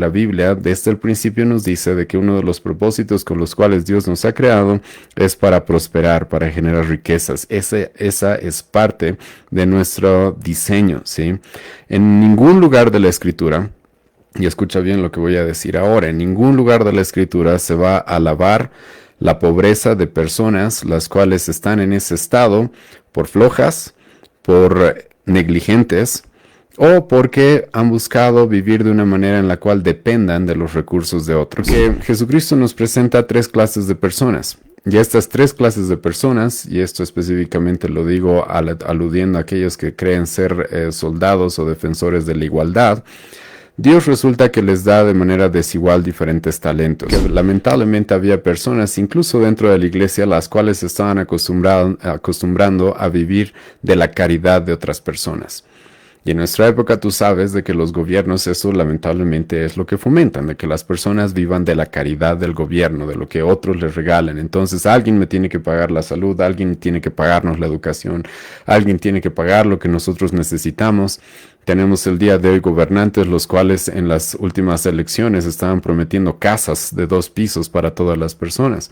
La Biblia desde el principio nos dice de que uno de los propósitos con los cuales Dios nos ha creado es para prosperar, para generar riquezas. Esa es parte de nuestro diseño, ¿sí? En ningún lugar de la Escritura, y escucha bien lo que voy a decir ahora, en ningún lugar de la Escritura se va a alabar la pobreza de personas las cuales están en ese estado por flojas, por negligentes, o porque han buscado vivir de una manera en la cual dependan de los recursos de otros. Que Jesucristo nos presenta tres clases de personas. Y estas tres clases de personas, y esto específicamente lo digo aludiendo a aquellos que creen ser soldados o defensores de la igualdad, Dios resulta que les da de manera desigual diferentes talentos. Que lamentablemente había personas, incluso dentro de la iglesia, las cuales se estaban acostumbrando a vivir de la caridad de otras personas. Y en nuestra época tú sabes de que los gobiernos eso lamentablemente es lo que fomentan, de que las personas vivan de la caridad del gobierno, de lo que otros les regalen. Entonces alguien me tiene que pagar la salud, alguien tiene que pagarnos la educación, alguien tiene que pagar lo que nosotros necesitamos. Tenemos el día de hoy gobernantes los cuales en las últimas elecciones estaban prometiendo casas de 2 pisos para todas las personas.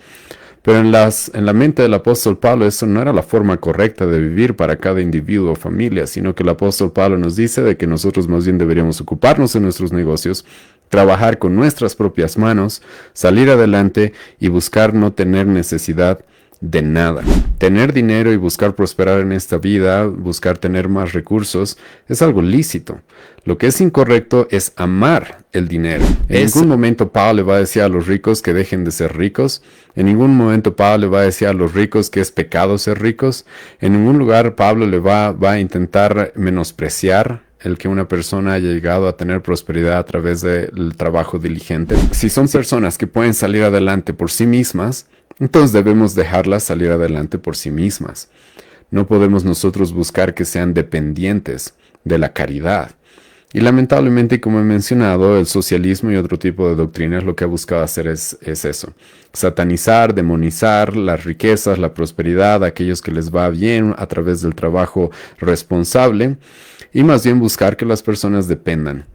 Pero en la mente del apóstol Pablo eso no era la forma correcta de vivir para cada individuo o familia, sino que el apóstol Pablo nos dice de que nosotros más bien deberíamos ocuparnos en nuestros negocios, trabajar con nuestras propias manos, salir adelante y buscar no tener necesidad de nada. Tener dinero y buscar prosperar en esta vida, buscar tener más recursos, es algo lícito. Lo que es incorrecto es amar el dinero. En ningún momento Pablo le va a decir a los ricos que dejen de ser ricos. En ningún momento Pablo le va a decir a los ricos que es pecado ser ricos. En ningún lugar Pablo le va a intentar menospreciar el que una persona haya llegado a tener prosperidad a través del trabajo diligente. Si son personas que pueden salir adelante por sí mismas, entonces debemos dejarlas salir adelante por sí mismas. No podemos nosotros buscar que sean dependientes de la caridad. Y lamentablemente, como he mencionado, el socialismo y otro tipo de doctrinas lo que ha buscado hacer es eso. Satanizar, demonizar las riquezas, la prosperidad, aquellos que les va bien a través del trabajo responsable, y más bien buscar que las personas dependan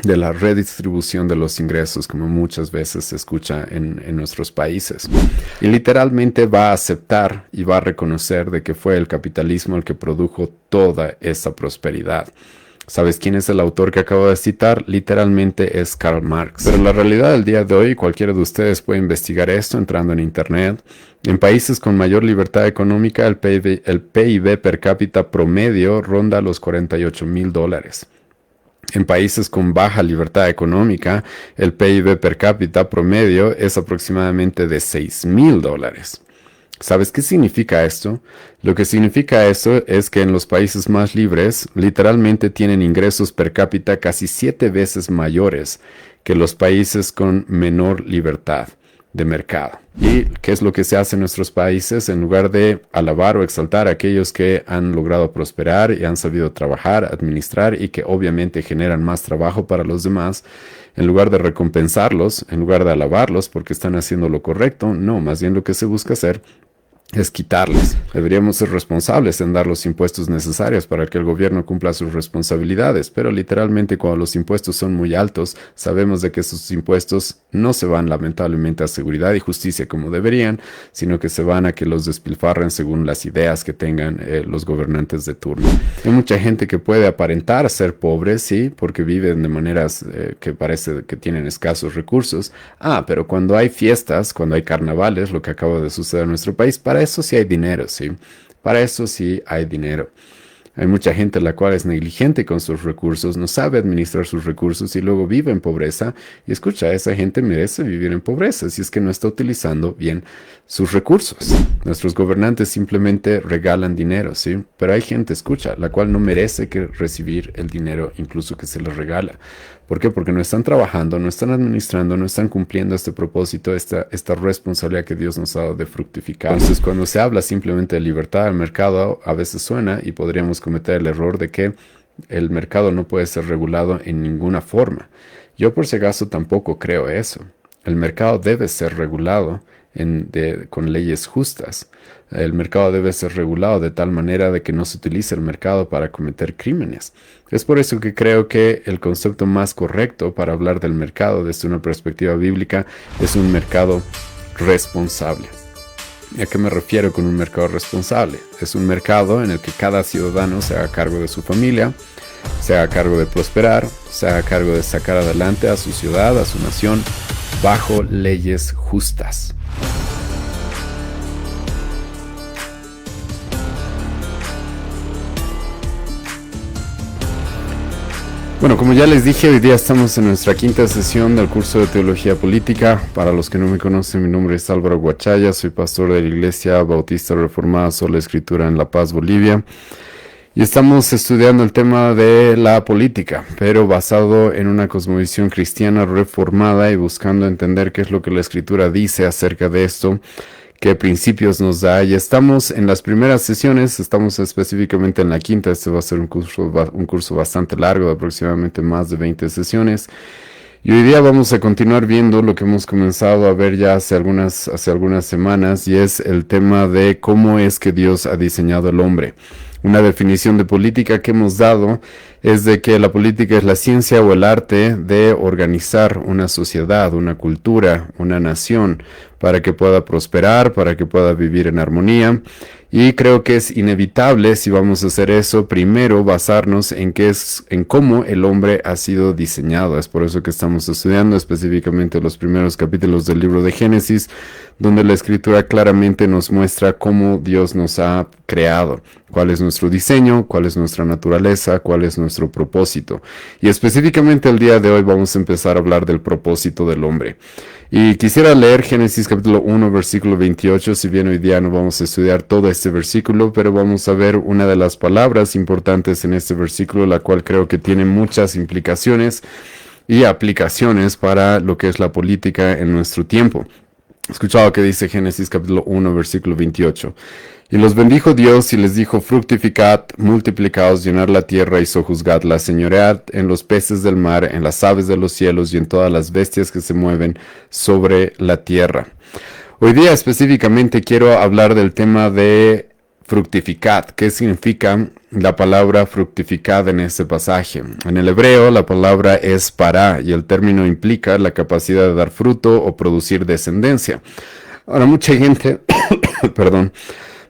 de la redistribución de los ingresos, como muchas veces se escucha en nuestros países. Y literalmente va a aceptar y va a reconocer de que fue el capitalismo el que produjo toda esa prosperidad. ¿Sabes quién es el autor que acabo de citar? Literalmente es Karl Marx. Pero la realidad del día de hoy, cualquiera de ustedes puede investigar esto entrando en internet. En países con mayor libertad económica, el PIB per cápita promedio ronda los $48,000. En países con baja libertad económica, el PIB per cápita promedio es aproximadamente de $6,000. ¿Sabes qué significa esto? Lo que significa eso es que en los países más libres, literalmente tienen ingresos per cápita casi 7 veces mayores que los países con menor libertad de mercado. ¿Y qué es lo que se hace en nuestros países? En lugar de alabar o exaltar a aquellos que han logrado prosperar y han sabido trabajar, administrar y que obviamente generan más trabajo para los demás, en lugar de recompensarlos, en lugar de alabarlos porque están haciendo lo correcto, no, más bien lo que se busca hacer es quitarles. Deberíamos ser responsables en dar los impuestos necesarios para que el gobierno cumpla sus responsabilidades, pero literalmente cuando los impuestos son muy altos, sabemos de que esos impuestos no se van lamentablemente a seguridad y justicia como deberían, sino que se van a que los despilfarren según las ideas que tengan los gobernantes de turno. Hay mucha gente que puede aparentar ser pobre, sí, porque viven de maneras que parece que tienen escasos recursos. Pero cuando hay fiestas, cuando hay carnavales, lo que acaba de suceder en nuestro país, para eso sí hay dinero, ¿sí? Para eso sí hay dinero. Hay mucha gente la cual es negligente con sus recursos, no sabe administrar sus recursos y luego vive en pobreza. Y escucha, esa gente merece vivir en pobreza si es que no está utilizando bien sus recursos. Nuestros gobernantes simplemente regalan dinero, ¿sí? Pero hay gente, escucha, la cual no merece recibir el dinero incluso que se les regala. ¿Por qué? Porque no están trabajando, no están administrando, no están cumpliendo este propósito, esta responsabilidad que Dios nos ha dado de fructificar. Entonces, cuando se habla simplemente de libertad del mercado, a veces suena y podríamos cometer el error de que el mercado no puede ser regulado en ninguna forma. Yo por si acaso tampoco creo eso. El mercado debe ser regulado con leyes justas. El mercado debe ser regulado de tal manera de que no se utilice el mercado para cometer crímenes. Es por eso que creo que el concepto más correcto para hablar del mercado desde una perspectiva bíblica es un mercado responsable. ¿A qué me refiero con un mercado responsable? Es un mercado en el que cada ciudadano se haga cargo de su familia, se haga cargo de prosperar, se haga cargo de sacar adelante a su ciudad, a su nación, bajo leyes justas. Bueno, como ya les dije, hoy día estamos en nuestra quinta sesión del curso de Teología Política. Para los que no me conocen, mi nombre es Álvaro Guachaya, soy pastor de la Iglesia Bautista Reformada Sola Escritura en La Paz, Bolivia. Y estamos estudiando el tema de la política, pero basado en una cosmovisión cristiana reformada y buscando entender qué es lo que la Escritura dice acerca de esto, qué principios nos da. Y estamos en las primeras sesiones, estamos específicamente en la quinta. Este va a ser un curso bastante largo, de aproximadamente más de 20 sesiones. Y hoy día vamos a continuar viendo lo que hemos comenzado a ver ya hace algunas semanas, y es el tema de cómo es que Dios ha diseñado el hombre. Una definición de política que hemos dado es de que la política es la ciencia o el arte de organizar una sociedad, una cultura, una nación, para que pueda prosperar, para que pueda vivir en armonía. Y creo que es inevitable, si vamos a hacer eso, primero basarnos en cómo el hombre ha sido diseñado. Es por eso que estamos estudiando específicamente los primeros capítulos del libro de Génesis, donde la Escritura claramente nos muestra cómo Dios nos ha creado, cuál es nuestro diseño, cuál es nuestra naturaleza, cuál es nuestro propósito. Y específicamente el día de hoy vamos a empezar a hablar del propósito del hombre. Y quisiera leer Génesis capítulo 1, versículo 28, si bien hoy día no vamos a estudiar todo este versículo, pero vamos a ver una de las palabras importantes en este versículo, la cual creo que tiene muchas implicaciones y aplicaciones para lo que es la política en nuestro tiempo. Escuchado que dice Génesis capítulo 1, versículo 28. Y los bendijo Dios y les dijo: fructificad, multiplicaos, llenad la tierra y sojuzgadla, señoread en los peces del mar, en las aves de los cielos y en todas las bestias que se mueven sobre la tierra. Hoy día específicamente quiero hablar del tema de fructificad. ¿Qué significa la palabra fructificad en este pasaje? En el hebreo la palabra es pará y el término implica la capacidad de dar fruto o producir descendencia. Ahora mucha gente,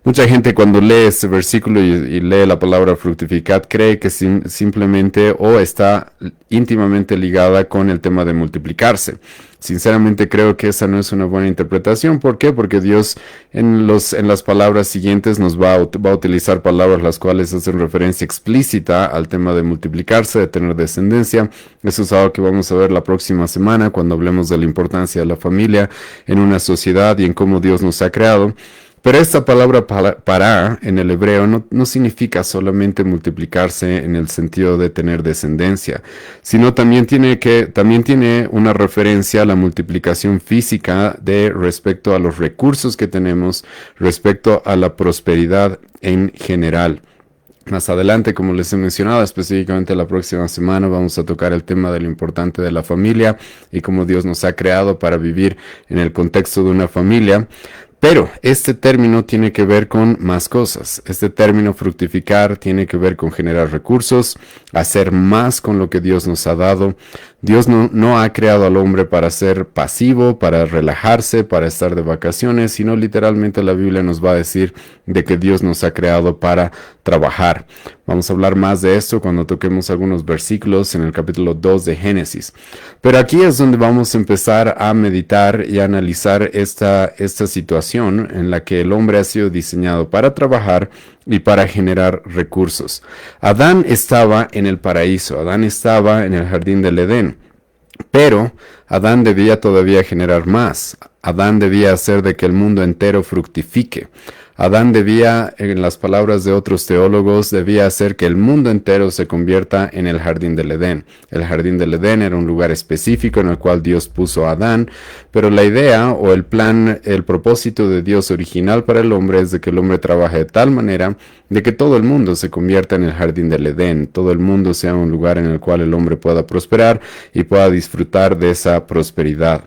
mucha gente cuando lee este versículo y lee la palabra fructificad cree que simplemente o está íntimamente ligada con el tema de multiplicarse. Sinceramente creo que esa no es una buena interpretación. ¿Por qué? Porque Dios en las palabras siguientes nos va a utilizar palabras las cuales hacen referencia explícita al tema de multiplicarse, de tener descendencia. Eso es algo que vamos a ver la próxima semana cuando hablemos de la importancia de la familia en una sociedad y en cómo Dios nos ha creado. Pero esta palabra pará en el hebreo no significa solamente multiplicarse en el sentido de tener descendencia, sino también tiene una referencia a la multiplicación física de respecto a los recursos que tenemos, respecto a la prosperidad en general. Más adelante, como les he mencionado, específicamente la próxima semana vamos a tocar el tema de lo importante de la familia y cómo Dios nos ha creado para vivir en el contexto de una familia. Pero este término tiene que ver con más cosas. Este término fructificar tiene que ver con generar recursos, hacer más con lo que Dios nos ha dado. Dios no ha creado al hombre para ser pasivo, para relajarse, para estar de vacaciones, sino literalmente la Biblia nos va a decir de que Dios nos ha creado para trabajar. Vamos a hablar más de esto cuando toquemos algunos versículos en el capítulo 2 de Génesis. Pero aquí es donde vamos a empezar a meditar y a analizar esta situación en la que el hombre ha sido diseñado para trabajar y para generar recursos. Adán estaba en el paraíso, Adán estaba en el jardín del Edén, pero Adán debía todavía generar más. Adán debía hacer de que el mundo entero fructifique. Adán debía, en las palabras de otros teólogos, debía hacer que el mundo entero se convierta en el jardín del Edén. El jardín del Edén era un lugar específico en el cual Dios puso a Adán, pero la idea o el plan, el propósito de Dios original para el hombre es de que el hombre trabaje de tal manera de que todo el mundo se convierta en el jardín del Edén, todo el mundo sea un lugar en el cual el hombre pueda prosperar y pueda disfrutar de esa prosperidad.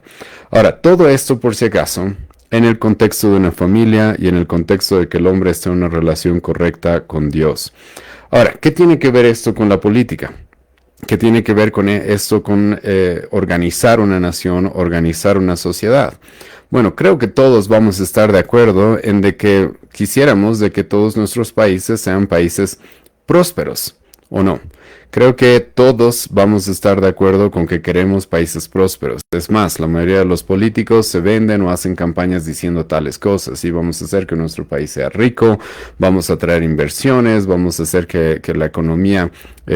Ahora, todo esto, por si acaso, en el contexto de una familia y en el contexto de que el hombre esté en una relación correcta con Dios. Ahora, ¿qué tiene que ver esto con la política? ¿Qué tiene que ver con esto con organizar una nación, organizar una sociedad? Bueno, creo que todos vamos a estar de acuerdo en de que quisiéramos de que todos nuestros países sean países prósperos, ¿o no? Creo que todos vamos a estar de acuerdo con que queremos países prósperos. Es más, la mayoría de los políticos se venden o hacen campañas diciendo tales cosas. Y vamos a hacer que nuestro país sea rico, vamos a traer inversiones, vamos a hacer que la economía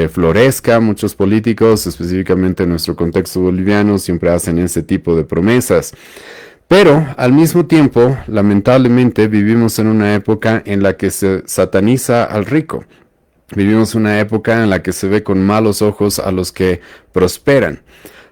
florezca. Muchos políticos, específicamente en nuestro contexto boliviano, siempre hacen ese tipo de promesas. Pero al mismo tiempo, lamentablemente, vivimos en una época en la que se sataniza al rico. Vivimos una época en la que se ve con malos ojos a los que prosperan.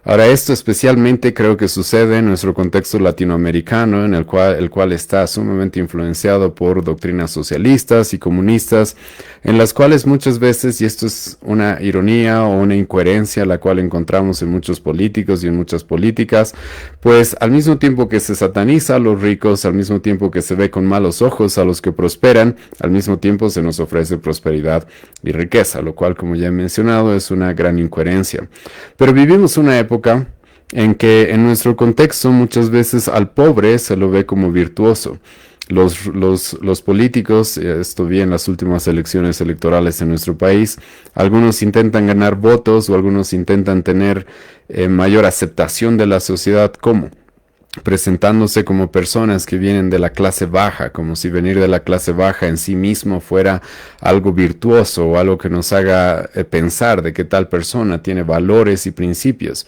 Ahora, esto especialmente creo que sucede en nuestro contexto latinoamericano, en el cual está sumamente influenciado por doctrinas socialistas y comunistas, en las cuales muchas veces, y esto es una ironía o una incoherencia la cual encontramos en muchos políticos y en muchas políticas, pues al mismo tiempo que se sataniza a los ricos, al mismo tiempo que se ve con malos ojos a los que prosperan, al mismo tiempo se nos ofrece prosperidad y riqueza, lo cual, como ya he mencionado, es una gran incoherencia. Pero vivimos una época en que en nuestro contexto muchas veces al pobre se lo ve como virtuoso. Los políticos, esto vi en las últimas elecciones electorales en nuestro país, algunos intentan ganar votos o algunos intentan tener mayor aceptación de la sociedad. ¿Cómo? Presentándose como personas que vienen de la clase baja, como si venir de la clase baja en sí mismo fuera algo virtuoso o algo que nos haga pensar de que tal persona tiene valores y principios.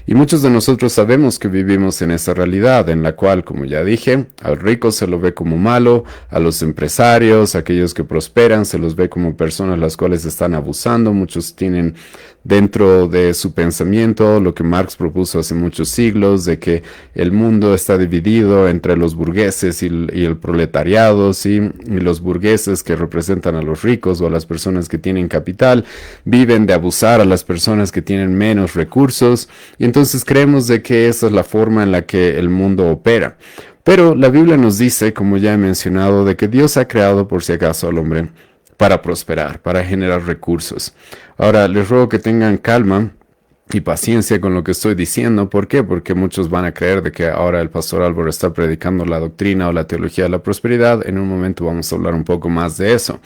Y muchos de nosotros sabemos que vivimos en esa realidad en la cual, como ya dije, al rico se lo ve como malo, a los empresarios, a aquellos que prosperan, se los ve como personas las cuales están abusando. Muchos tienen dentro de su pensamiento lo que Marx propuso hace muchos siglos, de que el mundo está dividido entre los burgueses y el proletariado, ¿sí? Y los burgueses, que representan a los ricos o a las personas que tienen capital, viven de abusar a las personas que tienen menos recursos, y entonces creemos de que esa es la forma en la que el mundo opera. Pero la Biblia nos dice, como ya he mencionado, de que Dios ha creado por si acaso al hombre para prosperar, para generar recursos. Ahora, les ruego que tengan calma y paciencia con lo que estoy diciendo. ¿Por qué? Porque muchos van a creer de que ahora el pastor Álvaro está predicando la doctrina o la teología de la prosperidad. En un momento vamos a hablar un poco más de eso.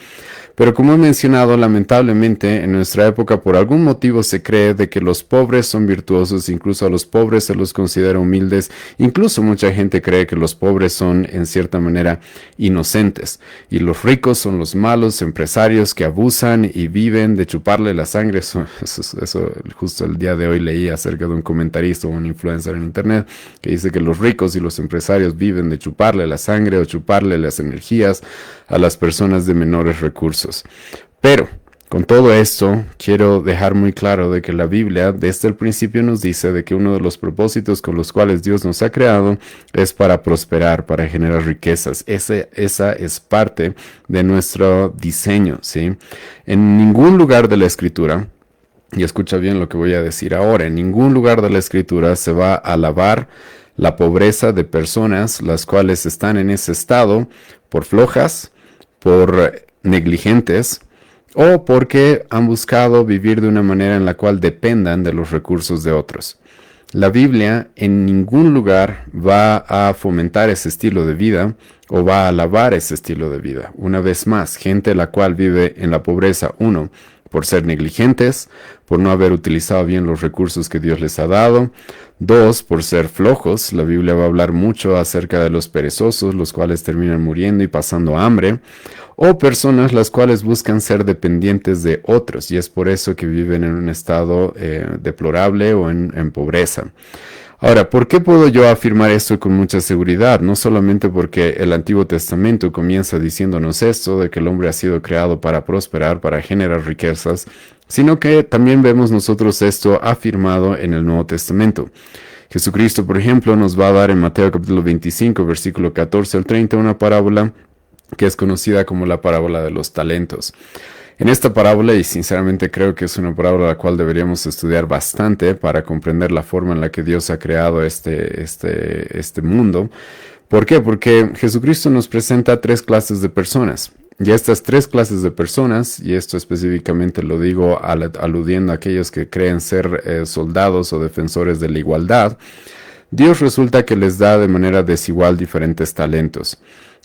Pero como he mencionado, lamentablemente en nuestra época por algún motivo se cree de que los pobres son virtuosos, incluso a los pobres se los considera humildes, incluso mucha gente cree que los pobres son en cierta manera inocentes y los ricos son los malos empresarios que abusan y viven de chuparle la sangre. Eso justo el día de hoy leí acerca de un comentarista o un influencer en internet que dice que los ricos y los empresarios viven de chuparle la sangre o chuparle las energías a las personas de menores recursos. Pero con todo esto quiero dejar muy claro de que la Biblia desde el principio nos dice de que uno de los propósitos con los cuales Dios nos ha creado es para prosperar, para generar riquezas. Esa es parte de nuestro diseño, ¿sí? En ningún lugar de la Escritura, y escucha bien lo que voy a decir ahora, en ningún lugar de la Escritura se va a alabar la pobreza de personas las cuales están en ese estado por flojas, por negligentes o porque han buscado vivir de una manera en la cual dependan de los recursos de otros. La Biblia en ningún lugar va a fomentar ese estilo de vida o va a alabar ese estilo de vida. Una vez más, gente la cual vive en la pobreza, uno, por ser negligentes, por no haber utilizado bien los recursos que Dios les ha dado. Dos, por ser flojos. La Biblia va a hablar mucho acerca de los perezosos, los cuales terminan muriendo y pasando hambre. O personas las cuales buscan ser dependientes de otros y es por eso que viven en un estado deplorable o en pobreza. Ahora, ¿por qué puedo yo afirmar esto con mucha seguridad? No solamente porque el Antiguo Testamento comienza diciéndonos esto, de que el hombre ha sido creado para prosperar, para generar riquezas, sino que también vemos nosotros esto afirmado en el Nuevo Testamento. Jesucristo, por ejemplo, nos va a dar en Mateo capítulo 25, versículo 14 al 30, una parábola que es conocida como la parábola de los talentos. En esta parábola, y sinceramente creo que es una parábola la cual deberíamos estudiar bastante para comprender la forma en la que Dios ha creado este mundo, ¿Por qué? Porque Jesucristo nos presenta tres clases de personas. Y estas tres clases de personas, y esto específicamente lo digo aludiendo a aquellos que creen ser soldados o defensores de la igualdad, Dios resulta que les da de manera desigual diferentes talentos.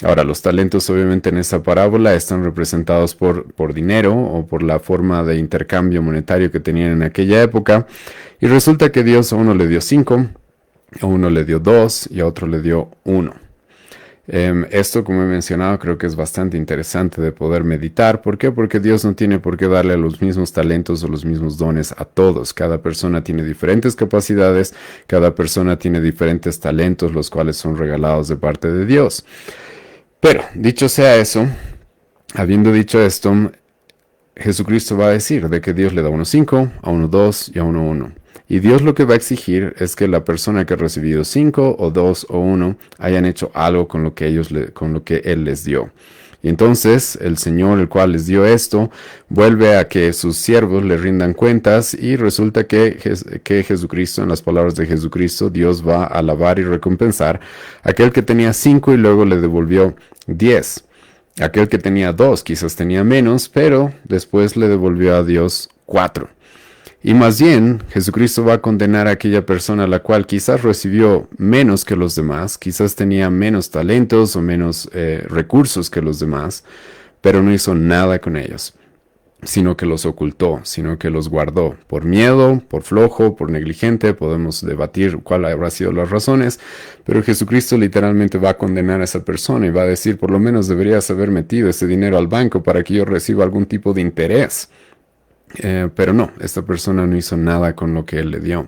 Ahora, los talentos obviamente en esa parábola están representados por dinero o por la forma de intercambio monetario que tenían en aquella época. Y resulta que Dios a uno le dio 5, a uno le dio 2 y a otro le dio 1. Esto, como he mencionado, creo que es bastante interesante de poder meditar. ¿Por qué? Porque Dios no tiene por qué darle los mismos talentos o los mismos dones a todos. Cada persona tiene diferentes capacidades, cada persona tiene diferentes talentos, los cuales son regalados de parte de Dios. Pero, dicho sea eso, habiendo dicho esto, Jesucristo va a decir de que Dios le da a uno 5, a uno 2 y a uno 1. Y Dios lo que va a exigir es que la persona que ha recibido 5 o 2 o 1 hayan hecho algo con lo que Él les dio. Y entonces el Señor, el cual les dio esto, vuelve a que sus siervos le rindan cuentas y resulta que Jesucristo, en las palabras de Jesucristo, Dios va a alabar y recompensar a aquel que tenía 5 y luego le devolvió 10. Aquel que tenía 2 quizás tenía menos, pero después le devolvió a Dios 4. Y más bien, Jesucristo va a condenar a aquella persona la cual quizás recibió menos que los demás, quizás tenía menos talentos o menos recursos que los demás, pero no hizo nada con ellos, sino que los ocultó, sino que los guardó. Por miedo, por flojo, por negligente, podemos debatir cuál habrá sido las razones, pero Jesucristo literalmente va a condenar a esa persona y va a decir, por lo menos deberías haber metido ese dinero al banco para que yo reciba algún tipo de interés. Pero no, esta persona no hizo nada con lo que Él le dio.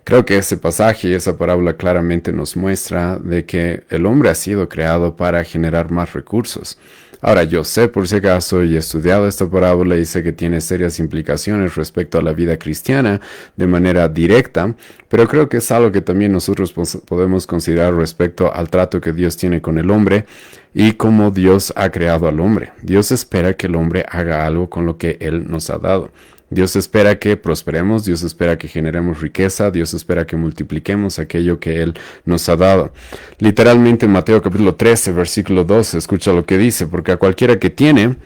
Creo que ese pasaje y esa parábola claramente nos muestra de que el hombre ha sido creado para generar más recursos. Ahora, yo sé por si acaso y he estudiado esta parábola y sé que tiene serias implicaciones respecto a la vida cristiana de manera directa, pero creo que es algo que también nosotros podemos considerar respecto al trato que Dios tiene con el hombre y cómo Dios ha creado al hombre. Dios espera que el hombre haga algo con lo que Él nos ha dado. Dios espera que prosperemos, Dios espera que generemos riqueza, Dios espera que multipliquemos aquello que Él nos ha dado. Literalmente en Mateo capítulo 13, versículo 12, escucha lo que dice, porque a cualquiera que tiene,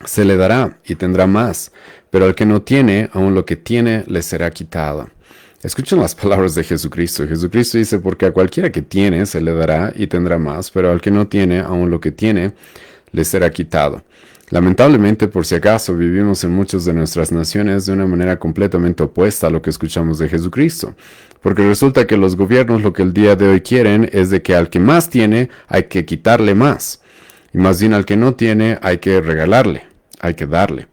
se le dará y tendrá más, pero al que no tiene, aun lo que tiene, le será quitado. Escuchen las palabras de Jesucristo. Jesucristo dice, porque a cualquiera que tiene, se le dará y tendrá más, pero al que no tiene, aun lo que tiene, le será quitado. Lamentablemente, por si acaso, vivimos en muchas de nuestras naciones de una manera completamente opuesta a lo que escuchamos de Jesucristo. Porque resulta que los gobiernos lo que el día de hoy quieren es de que al que más tiene hay que quitarle más. Y más bien al que no tiene hay que regalarle, hay que darle.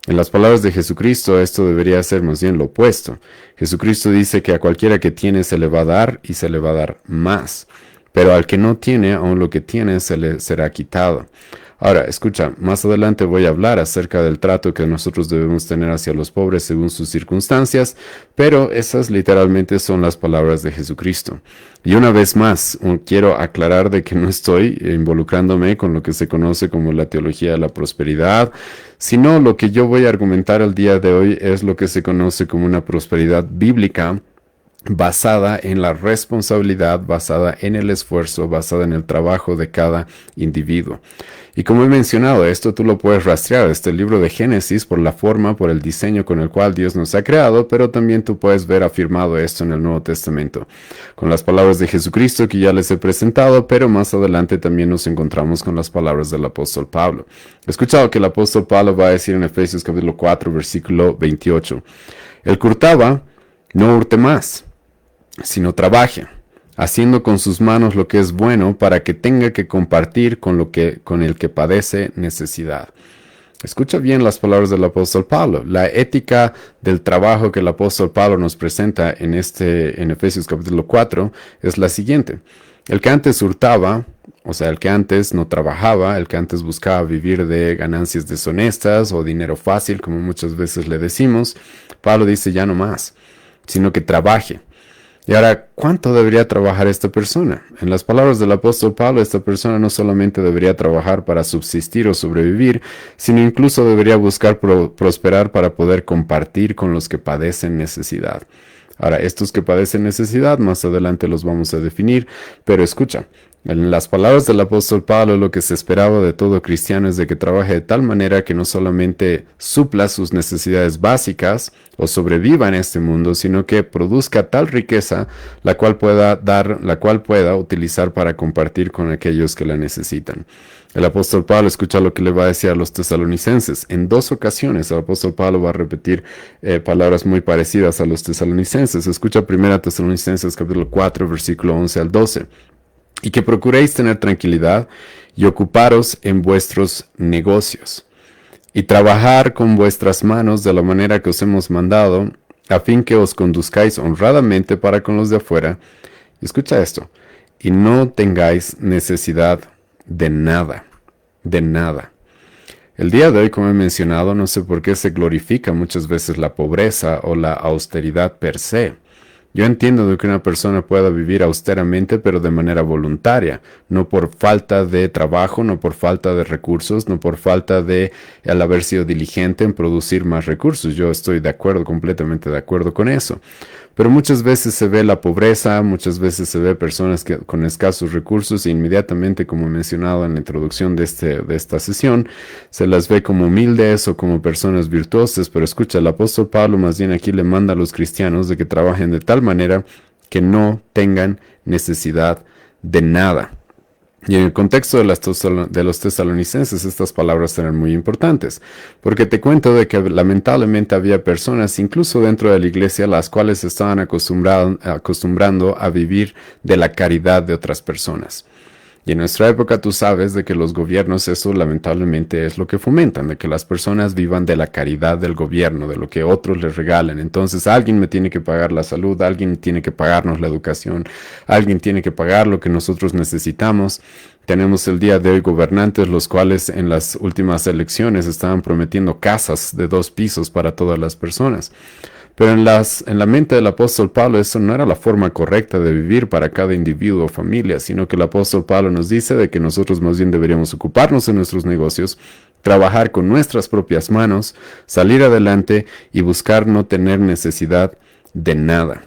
En las palabras de Jesucristo esto debería ser más bien lo opuesto. Jesucristo dice que a cualquiera que tiene se le va a dar y se le va a dar más. Pero al que no tiene, aun lo que tiene se le será quitado. Ahora, escucha, más adelante voy a hablar acerca del trato que nosotros debemos tener hacia los pobres según sus circunstancias, pero esas literalmente son las palabras de Jesucristo. Y una vez más, quiero aclarar de que no estoy involucrándome con lo que se conoce como la teología de la prosperidad, sino lo que yo voy a argumentar el día de hoy es lo que se conoce como una prosperidad bíblica, basada en la responsabilidad, basada en el esfuerzo, basada en el trabajo de cada individuo. Y como he mencionado, esto tú lo puedes rastrear, este libro de Génesis, por la forma, por el diseño con el cual Dios nos ha creado, pero también tú puedes ver afirmado esto en el Nuevo Testamento, con las palabras de Jesucristo que ya les he presentado, pero más adelante también nos encontramos con las palabras del apóstol Pablo. He escuchado que el apóstol Pablo va a decir en Efesios capítulo 4, versículo 28, el que hurtaba, no hurte más, sino trabaje, haciendo con sus manos lo que es bueno para que tenga que compartir con el que padece necesidad. Escucha bien las palabras del apóstol Pablo. La ética del trabajo que el apóstol Pablo nos presenta en Efesios capítulo 4 es la siguiente. El que antes hurtaba, o sea, el que antes no trabajaba, el que antes buscaba vivir de ganancias deshonestas o dinero fácil, como muchas veces le decimos, Pablo dice ya no más, sino que trabaje. Y ahora, ¿cuánto debería trabajar esta persona? En las palabras del apóstol Pablo, esta persona no solamente debería trabajar para subsistir o sobrevivir, sino incluso debería buscar prosperar para poder compartir con los que padecen necesidad. Ahora, estos que padecen necesidad, más adelante los vamos a definir, pero escucha. En las palabras del apóstol Pablo, lo que se esperaba de todo cristiano es de que trabaje de tal manera que no solamente supla sus necesidades básicas o sobreviva en este mundo, sino que produzca tal riqueza la cual pueda utilizar para compartir con aquellos que la necesitan. El apóstol Pablo, escucha lo que le va a decir a los tesalonicenses. En 2 ocasiones el apóstol Pablo va a repetir palabras muy parecidas a los tesalonicenses. Escucha 1 Tesalonicenses capítulo 4, versículo 11 al 12. Y que procuréis tener tranquilidad y ocuparos en vuestros negocios, y trabajar con vuestras manos de la manera que os hemos mandado, a fin que os conduzcáis honradamente para con los de afuera. Y escucha esto, y no tengáis necesidad de nada, de nada. El día de hoy, como he mencionado, no sé por qué se glorifica muchas veces la pobreza o la austeridad per se. Yo entiendo de que una persona pueda vivir austeramente, pero de manera voluntaria, no por falta de trabajo, no por falta de recursos, no por falta de al haber sido diligente en producir más recursos. Yo estoy de acuerdo, completamente de acuerdo con eso. Pero muchas veces se ve la pobreza, muchas veces se ve personas con escasos recursos e inmediatamente, como he mencionado en la introducción de esta sesión, se las ve como humildes o como personas virtuosas. Pero escucha, el apóstol Pablo más bien aquí le manda a los cristianos de que trabajen de tal manera que no tengan necesidad de nada. Y en el contexto de los tesalonicenses, estas palabras eran muy importantes, porque te cuento de que lamentablemente había personas, incluso dentro de la iglesia, las cuales estaban acostumbrando a vivir de la caridad de otras personas. Y en nuestra época tú sabes de que los gobiernos eso lamentablemente es lo que fomentan, de que las personas vivan de la caridad del gobierno, de lo que otros les regalen. Entonces alguien me tiene que pagar la salud, alguien tiene que pagarnos la educación, alguien tiene que pagar lo que nosotros necesitamos. Tenemos el día de hoy gobernantes los cuales en las últimas elecciones estaban prometiendo casas de 2 pisos para todas las personas. Pero en la mente del apóstol Pablo eso no era la forma correcta de vivir para cada individuo o familia, sino que el apóstol Pablo nos dice de que nosotros más bien deberíamos ocuparnos en nuestros negocios, trabajar con nuestras propias manos, salir adelante y buscar no tener necesidad de nada.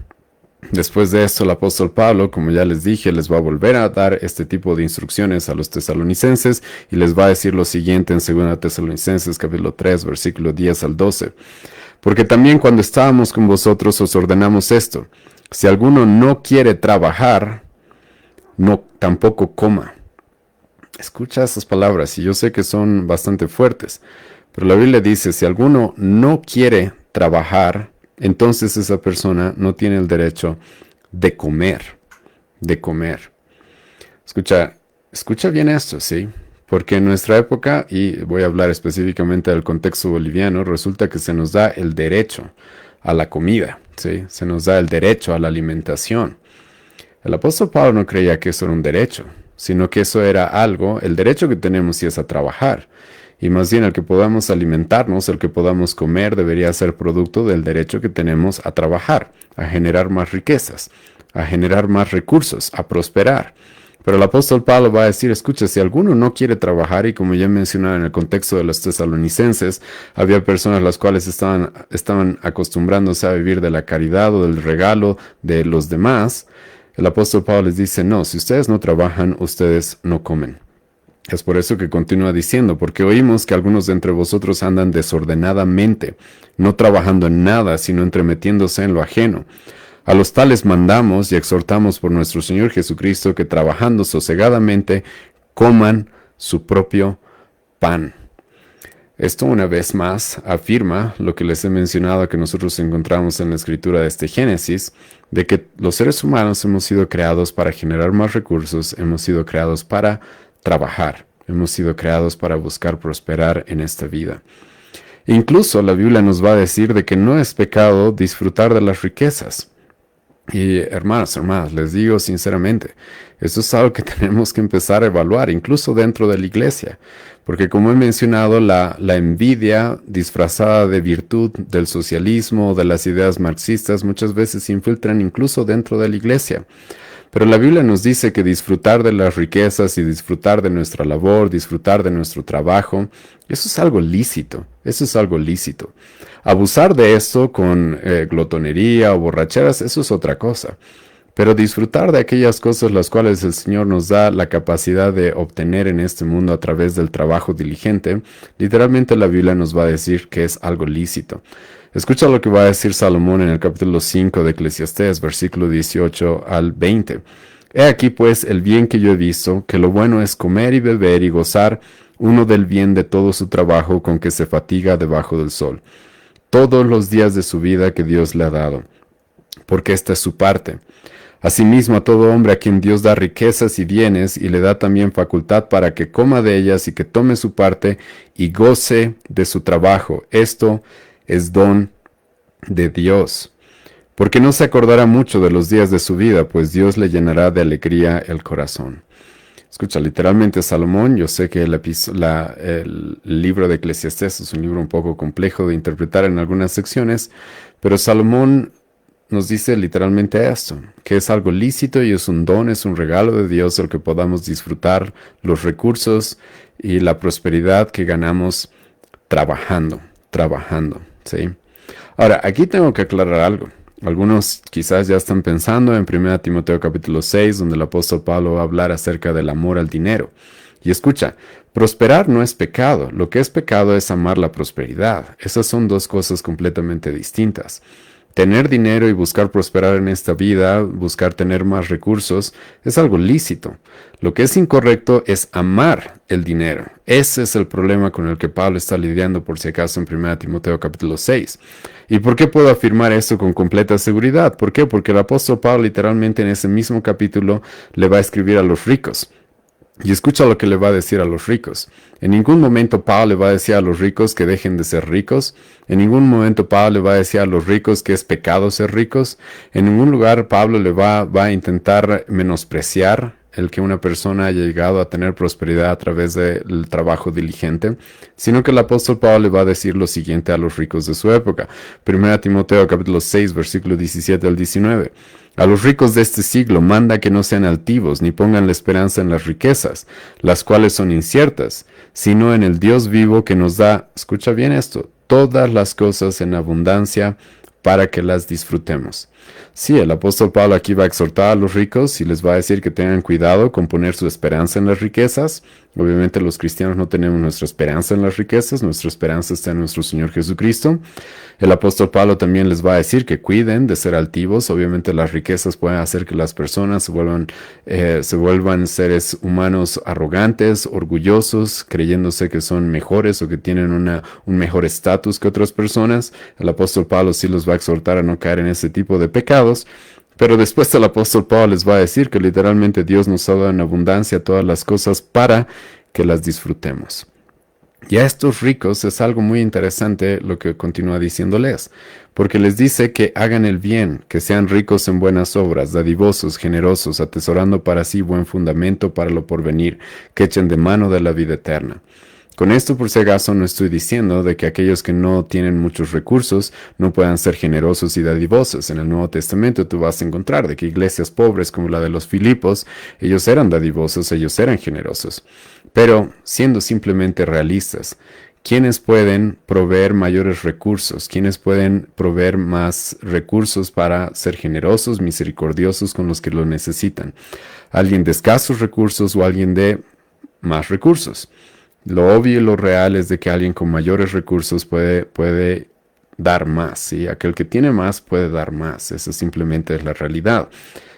Después de esto, el apóstol Pablo, como ya les dije, les va a volver a dar este tipo de instrucciones a los tesalonicenses y les va a decir lo siguiente en 2 Tesalonicenses capítulo 3, versículo 10 al 12. Porque también cuando estábamos con vosotros os ordenamos esto: si alguno no quiere trabajar, no tampoco coma. Escucha esas palabras y yo sé que son bastante fuertes, pero la Biblia dice, si alguno no quiere trabajar, entonces esa persona no tiene el derecho de comer, de comer. Escucha bien esto, ¿sí? Porque en nuestra época, y voy a hablar específicamente del contexto boliviano, resulta que se nos da el derecho a la comida, ¿sí? Se nos da el derecho a la alimentación. El apóstol Pablo no creía que eso era un derecho, sino que eso era algo, el derecho que tenemos sí es a trabajar. Y más bien el que podamos alimentarnos, el que podamos comer, debería ser producto del derecho que tenemos a trabajar, a generar más riquezas, a generar más recursos, a prosperar. Pero el apóstol Pablo va a decir, escucha, si alguno no quiere trabajar, y como ya mencionaba en el contexto de los tesalonicenses, había personas las cuales estaban acostumbrándose a vivir de la caridad o del regalo de los demás, el apóstol Pablo les dice, no, si ustedes no trabajan, ustedes no comen. Es por eso que continúa diciendo, porque oímos que algunos de entre vosotros andan desordenadamente, no trabajando en nada, sino entremetiéndose en lo ajeno. A los tales mandamos y exhortamos por nuestro Señor Jesucristo que trabajando sosegadamente coman su propio pan. Esto una vez más afirma lo que les he mencionado que nosotros encontramos en la escritura de este Génesis, de que los seres humanos hemos sido creados para generar más recursos, hemos sido creados para trabajar, hemos sido creados para buscar prosperar en esta vida. Incluso la Biblia nos va a decir de que no es pecado disfrutar de las riquezas. Y hermanos, les digo sinceramente, esto es algo que tenemos que empezar a evaluar, incluso dentro de la iglesia, porque como he mencionado, la envidia disfrazada de virtud del socialismo, de las ideas marxistas, muchas veces se infiltran incluso dentro de la iglesia. Pero la Biblia nos dice que disfrutar de las riquezas y disfrutar de nuestra labor, disfrutar de nuestro trabajo, eso es algo lícito, eso es algo lícito. Abusar de esto con glotonería o borracheras, eso es otra cosa. Pero disfrutar de aquellas cosas las cuales el Señor nos da la capacidad de obtener en este mundo a través del trabajo diligente, literalmente la Biblia nos va a decir que es algo lícito. Escucha lo que va a decir Salomón en el capítulo 5 de Eclesiastés, versículo 18 al 20. He aquí pues el bien que yo he visto, que lo bueno es comer y beber y gozar uno del bien de todo su trabajo con que se fatiga debajo del sol, todos los días de su vida que Dios le ha dado, porque esta es su parte. Asimismo, a todo hombre a quien Dios da riquezas y bienes y le da también facultad para que coma de ellas y que tome su parte y goce de su trabajo. Esto es don de Dios. Porque no se acordará mucho de los días de su vida, pues Dios le llenará de alegría el corazón. Escucha, literalmente Salomón, yo sé que el libro de Eclesiastés es un libro un poco complejo de interpretar en algunas secciones, pero Salomón nos dice literalmente esto, que es algo lícito y es un don, es un regalo de Dios el que podamos disfrutar los recursos y la prosperidad que ganamos trabajando, ¿sí? Ahora, aquí tengo que aclarar algo. Algunos quizás ya están pensando en 1 Timoteo capítulo 6, donde el apóstol Pablo va a hablar acerca del amor al dinero. Y escucha, prosperar no es pecado, lo que es pecado es amar la prosperidad. Esas son dos cosas completamente distintas. Tener dinero y buscar prosperar en esta vida, buscar tener más recursos, es algo lícito. Lo que es incorrecto es amar el dinero. Ese es el problema con el que Pablo está lidiando por si acaso en 1 Timoteo capítulo 6. ¿Y por qué puedo afirmar esto con completa seguridad? ¿Por qué? Porque el apóstol Pablo literalmente en ese mismo capítulo le va a escribir a los ricos. Y escucha lo que le va a decir a los ricos. En ningún momento Pablo le va a decir a los ricos que dejen de ser ricos. En ningún momento Pablo le va a decir a los ricos que es pecado ser ricos. En ningún lugar Pablo le va a intentar menospreciar el que una persona haya llegado a tener prosperidad a través del trabajo diligente, sino que el apóstol Pablo le va a decir lo siguiente a los ricos de su época. 1 Timoteo capítulo 6, versículo 17 al 19. A los ricos de este siglo manda que no sean altivos, ni pongan la esperanza en las riquezas, las cuales son inciertas, sino en el Dios vivo que nos da, escucha bien esto, todas las cosas en abundancia para que las disfrutemos. Sí, el apóstol Pablo aquí va a exhortar a los ricos y les va a decir que tengan cuidado con poner su esperanza en las riquezas. Obviamente los cristianos no tenemos nuestra esperanza en las riquezas, nuestra esperanza está en nuestro Señor Jesucristo. El apóstol Pablo también les va a decir que cuiden de ser altivos. Obviamente las riquezas pueden hacer que las personas se vuelvan seres humanos arrogantes, orgullosos, creyéndose que son mejores o que tienen un mejor estatus que otras personas. El apóstol Pablo sí los va a exhortar a no caer en ese tipo de pecados. Pero después el apóstol Pablo les va a decir que literalmente Dios nos ha dado en abundancia todas las cosas para que las disfrutemos. Y a estos ricos es algo muy interesante lo que continúa diciéndoles, porque les dice que hagan el bien, que sean ricos en buenas obras, dadivosos, generosos, atesorando para sí buen fundamento para lo porvenir, que echen de mano de la vida eterna. Con esto, por si acaso, no estoy diciendo de que aquellos que no tienen muchos recursos no puedan ser generosos y dadivosos. En el Nuevo Testamento tú vas a encontrar de que iglesias pobres como la de los Filipos, ellos eran dadivosos, ellos eran generosos. Pero, siendo simplemente realistas, ¿quiénes pueden proveer mayores recursos? ¿Quiénes pueden proveer más recursos para ser generosos, misericordiosos con los que lo necesitan? ¿Alguien de escasos recursos o alguien de más recursos? Lo obvio y lo real es de que alguien con mayores recursos puede dar más, ¿sí? Aquel que tiene más puede dar más. Eso simplemente es la realidad.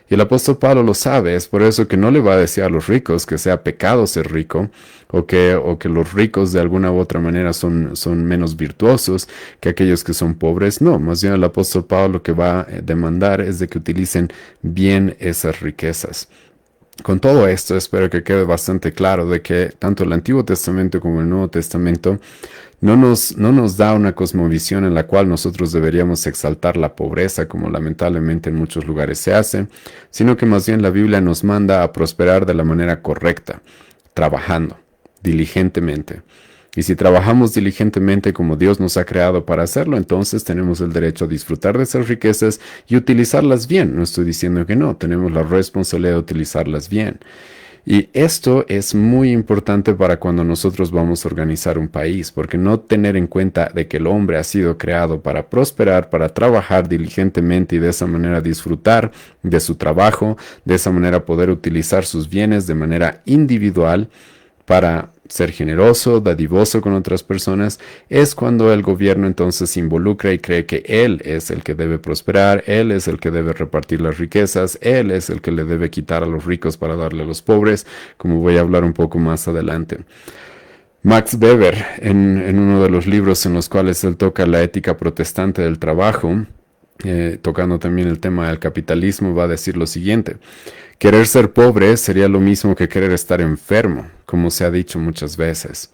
Y el apóstol Pablo lo sabe, es por eso que no le va a decir a los ricos que sea pecado ser rico, o que los ricos de alguna u otra manera son menos virtuosos que aquellos que son pobres. No, más bien el apóstol Pablo lo que va a demandar es de que utilicen bien esas riquezas. Con todo esto, espero que quede bastante claro de que tanto el Antiguo Testamento como el Nuevo Testamento no nos da una cosmovisión en la cual nosotros deberíamos exaltar la pobreza, como lamentablemente en muchos lugares se hace, sino que más bien la Biblia nos manda a prosperar de la manera correcta, trabajando diligentemente. Y si trabajamos diligentemente como Dios nos ha creado para hacerlo, entonces tenemos el derecho a disfrutar de esas riquezas y utilizarlas bien. No estoy diciendo que no, tenemos la responsabilidad de utilizarlas bien. Y esto es muy importante para cuando nosotros vamos a organizar un país, porque no tener en cuenta de que el hombre ha sido creado para prosperar, para trabajar diligentemente y de esa manera disfrutar de su trabajo, de esa manera poder utilizar sus bienes de manera individual para ser generoso, dadivoso con otras personas, es cuando el gobierno entonces se involucra y cree que él es el que debe prosperar, él es el que debe repartir las riquezas, él es el que le debe quitar a los ricos para darle a los pobres, como voy a hablar un poco más adelante. Max Weber, en uno de los libros en los cuales él toca la ética protestante del trabajo, tocando también el tema del capitalismo, va a decir lo siguiente: querer ser pobre sería lo mismo que querer estar enfermo, como se ha dicho muchas veces.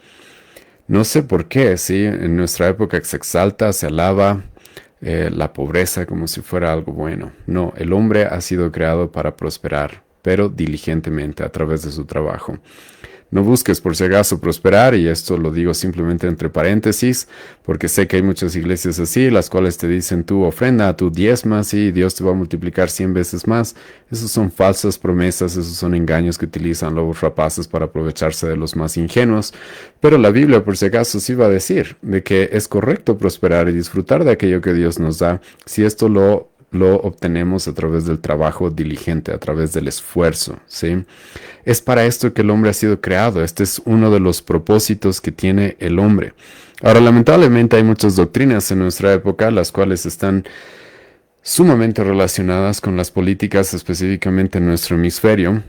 No sé por qué, ¿sí? En nuestra época se exalta, se alaba la pobreza como si fuera algo bueno. No, el hombre ha sido creado para prosperar, pero diligentemente a través de su trabajo. No busques por si acaso prosperar, y esto lo digo simplemente entre paréntesis, porque sé que hay muchas iglesias así, las cuales te dicen tú ofrenda, tú diezmas y Dios te va a multiplicar 100 veces más. Esos son falsas promesas, esos son engaños que utilizan los rapaces para aprovecharse de los más ingenuos. Pero la Biblia, por si acaso, sí va a decir de que es correcto prosperar y disfrutar de aquello que Dios nos da, si esto lo obtenemos a través del trabajo diligente, a través del esfuerzo, ¿sí? Es para esto que el hombre ha sido creado. Este es uno de los propósitos que tiene el hombre. Ahora, lamentablemente hay muchas doctrinas en nuestra época, las cuales están sumamente relacionadas con las políticas, específicamente en nuestro hemisferio.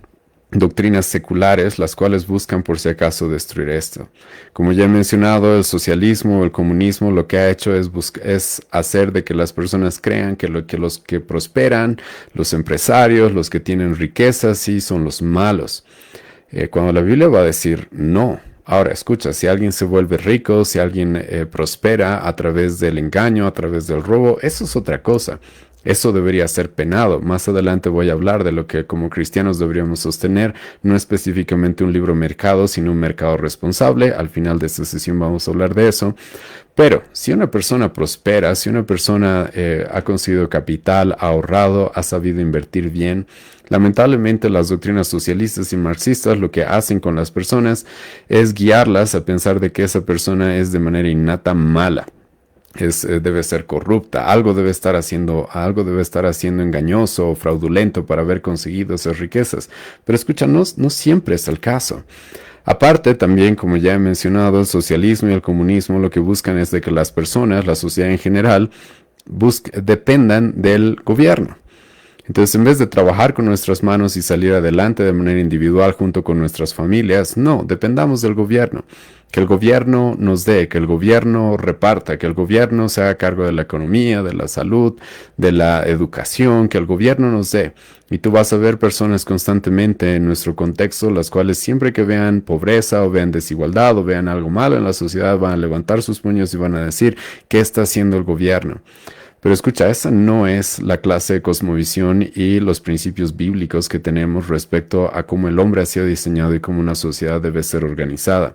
Doctrinas seculares, las cuales buscan por si acaso destruir esto. Como ya he mencionado, el socialismo, el comunismo, lo que ha hecho es hacer de que las personas crean que los que prosperan, los empresarios, los que tienen riquezas, sí son los malos. Cuando la Biblia va a decir no. Ahora, escucha, si alguien se vuelve rico, si alguien prospera a través del engaño, a través del robo, eso es otra cosa. Eso debería ser penado. Más adelante voy a hablar de lo que como cristianos deberíamos sostener, no específicamente un libro mercado, sino un mercado responsable. Al final de esta sesión vamos a hablar de eso. Pero si una persona prospera, si una persona ha conseguido capital, ha ahorrado, ha sabido invertir bien, lamentablemente las doctrinas socialistas y marxistas lo que hacen con las personas es guiarlas a pensar de que esa persona es de manera innata mala. Debe ser corrupta, algo debe estar haciendo engañoso o fraudulento para haber conseguido esas riquezas. Pero escucha, no siempre es el caso. Aparte, también, como ya he mencionado, el socialismo y el comunismo lo que buscan es de que las personas, la sociedad en general, dependan del gobierno. Entonces, en vez de trabajar con nuestras manos y salir adelante de manera individual junto con nuestras familias, no, dependamos del gobierno. Que el gobierno nos dé, que el gobierno reparta, que el gobierno se haga cargo de la economía, de la salud, de la educación, que el gobierno nos dé. Y tú vas a ver personas constantemente en nuestro contexto, las cuales siempre que vean pobreza o vean desigualdad o vean algo malo en la sociedad, van a levantar sus puños y van a decir, ¿qué está haciendo el gobierno? Pero escucha, esa no es la clase de cosmovisión y los principios bíblicos que tenemos respecto a cómo el hombre ha sido diseñado y cómo una sociedad debe ser organizada.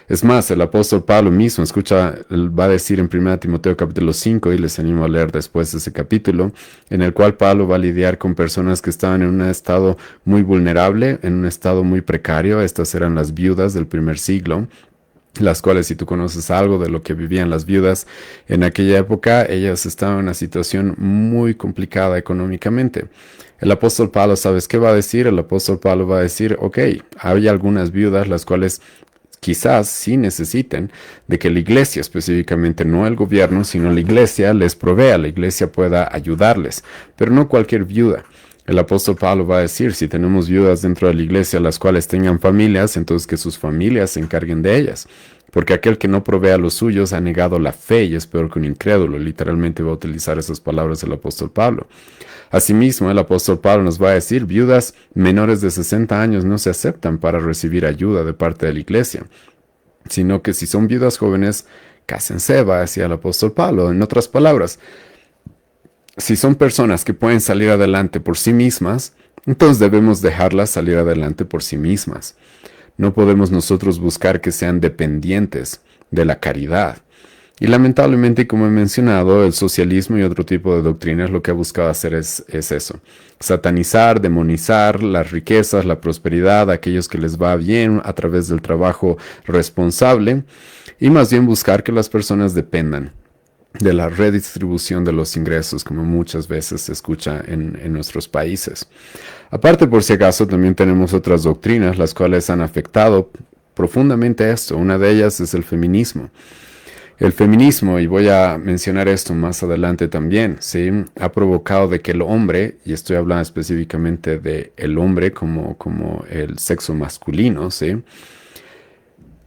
Es más, el apóstol Pablo mismo, escucha, va a decir en 1 Timoteo capítulo 5, y les animo a leer después de ese capítulo, en el cual Pablo va a lidiar con personas que estaban en un estado muy vulnerable, en un estado muy precario. Estas eran las viudas del primer siglo, las cuales, si tú conoces algo de lo que vivían las viudas en aquella época, ellas estaban en una situación muy complicada económicamente. El apóstol Pablo, ¿sabes qué va a decir? El apóstol Pablo va a decir, ok, hay algunas viudas las cuales quizás sí necesiten de que la iglesia, específicamente no el gobierno, sino la iglesia les provea, la iglesia pueda ayudarles, pero no cualquier viuda. El apóstol Pablo va a decir, si tenemos viudas dentro de la iglesia las cuales tengan familias, entonces que sus familias se encarguen de ellas. Porque aquel que no provee a los suyos ha negado la fe y es peor que un incrédulo. Literalmente va a utilizar esas palabras el apóstol Pablo. Asimismo, el apóstol Pablo nos va a decir, viudas menores de 60 años no se aceptan para recibir ayuda de parte de la iglesia, sino que si son viudas jóvenes, cásense, va a decir el apóstol Pablo. En otras palabras, si son personas que pueden salir adelante por sí mismas, entonces debemos dejarlas salir adelante por sí mismas. No podemos nosotros buscar que sean dependientes de la caridad. Y lamentablemente, como he mencionado, el socialismo y otro tipo de doctrinas lo que ha buscado hacer es eso. Satanizar, demonizar las riquezas, la prosperidad, aquellos que les va bien a través del trabajo responsable y más bien buscar que las personas dependan de la redistribución de los ingresos, como muchas veces se escucha en nuestros países. Aparte, por si acaso, también tenemos otras doctrinas las cuales han afectado profundamente esto. Una de ellas es el feminismo. El feminismo, y voy a mencionar esto más adelante también, ¿sí? Ha provocado de que el hombre, y estoy hablando específicamente de el hombre como el sexo masculino, ¿sí?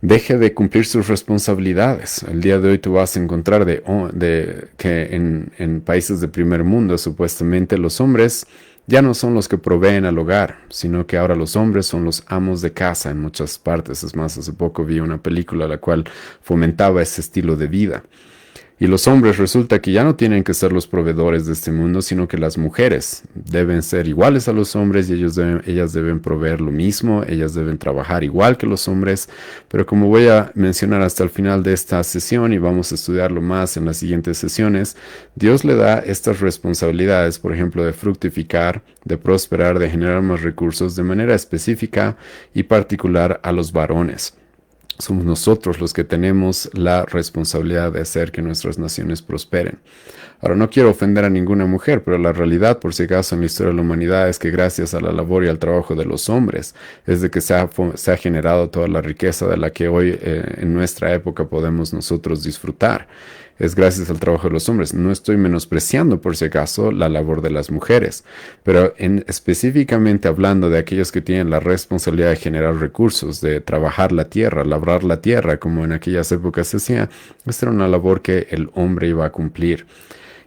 Deje de cumplir sus responsabilidades. El día de hoy tú vas a encontrar que en países de primer mundo, supuestamente los hombres ya no son los que proveen al hogar, sino que ahora los hombres son los amos de casa en muchas partes. Es más, hace poco vi una película la cual fomentaba ese estilo de vida. Y los hombres resulta que ya no tienen que ser los proveedores de este mundo, sino que las mujeres deben ser iguales a los hombres y ellas deben proveer lo mismo, ellas deben trabajar igual que los hombres. Pero como voy a mencionar hasta el final de esta sesión y vamos a estudiarlo más en las siguientes sesiones, Dios le da estas responsabilidades, por ejemplo, de fructificar, de prosperar, de generar más recursos de manera específica y particular a los varones. Somos nosotros los que tenemos la responsabilidad de hacer que nuestras naciones prosperen. Ahora, no quiero ofender a ninguna mujer, pero la realidad, por si acaso, en la historia de la humanidad es que gracias a la labor y al trabajo de los hombres es de que se ha generado toda la riqueza de la que hoy en nuestra época podemos nosotros disfrutar. Es gracias al trabajo de los hombres. No estoy menospreciando, por si acaso, la labor de las mujeres, pero específicamente hablando de aquellos que tienen la responsabilidad de generar recursos, de trabajar la tierra, labrar la tierra, como en aquellas épocas se hacía, esta era una labor que el hombre iba a cumplir.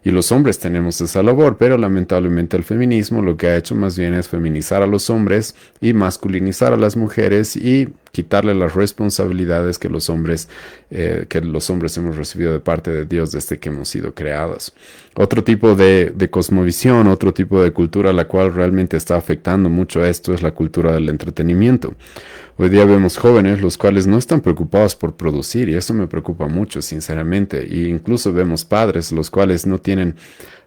Y los hombres tenemos esa labor, pero lamentablemente el feminismo lo que ha hecho más bien es feminizar a los hombres y masculinizar a las mujeres y quitarle las responsabilidades que los hombres hemos recibido de parte de Dios desde que hemos sido creados. Otro tipo de cosmovisión, otro tipo de cultura la cual realmente está afectando mucho esto es la cultura del entretenimiento. Hoy día vemos jóvenes los cuales no están preocupados por producir y eso me preocupa mucho, sinceramente. E incluso vemos padres los cuales no tienen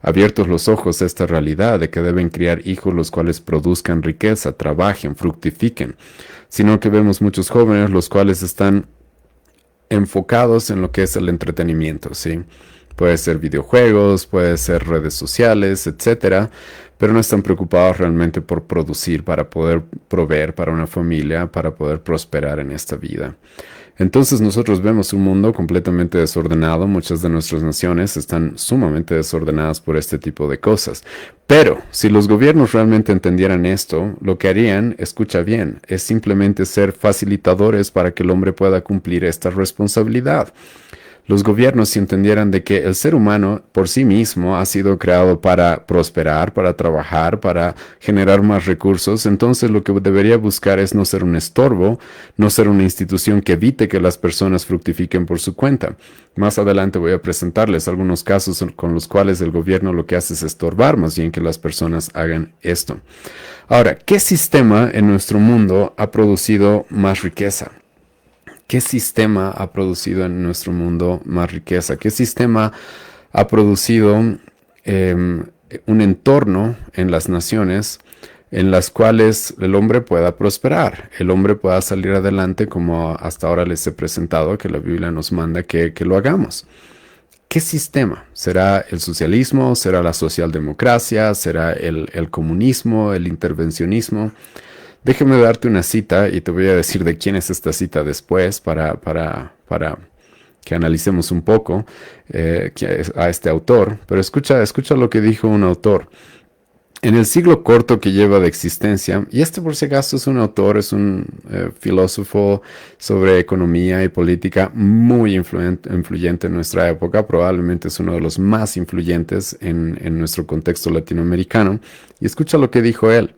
abiertos los ojos a esta realidad de que deben criar hijos los cuales produzcan riqueza, trabajen, fructifiquen, sino que vemos muchos jóvenes los cuales están enfocados en lo que es el entretenimiento, ¿sí? Puede ser videojuegos, puede ser redes sociales, etcétera, pero no están preocupados realmente por producir para poder proveer para una familia, para poder prosperar en esta vida. Entonces nosotros vemos un mundo completamente desordenado. Muchas de nuestras naciones están sumamente desordenadas por este tipo de cosas. Pero si los gobiernos realmente entendieran esto, lo que harían, escucha bien, es simplemente ser facilitadores para que el hombre pueda cumplir esta responsabilidad. Los gobiernos, si entendieran de que el ser humano por sí mismo ha sido creado para prosperar, para trabajar, para generar más recursos, entonces lo que debería buscar es no ser un estorbo, no ser una institución que evite que las personas fructifiquen por su cuenta. Más adelante voy a presentarles algunos casos con los cuales el gobierno lo que hace es estorbar más bien que las personas hagan esto. Ahora, ¿qué sistema en nuestro mundo ha producido más riqueza? ¿Qué sistema ha producido en nuestro mundo más riqueza? ¿Qué sistema ha producido un entorno en las naciones en las cuales el hombre pueda prosperar, el hombre pueda salir adelante como hasta ahora les he presentado, que la Biblia nos manda que lo hagamos? ¿Qué sistema? ¿Será el socialismo? ¿Será la socialdemocracia? ¿Será el comunismo? ¿El intervencionismo? Déjame darte una cita y te voy a decir de quién es esta cita después para que analicemos un poco a este autor. Pero escucha lo que dijo un autor. En el siglo corto que lleva de existencia, y este por si acaso es un autor, es un filósofo sobre economía y política muy influyente en nuestra época, probablemente es uno de los más influyentes en nuestro contexto latinoamericano. Y escucha lo que dijo él.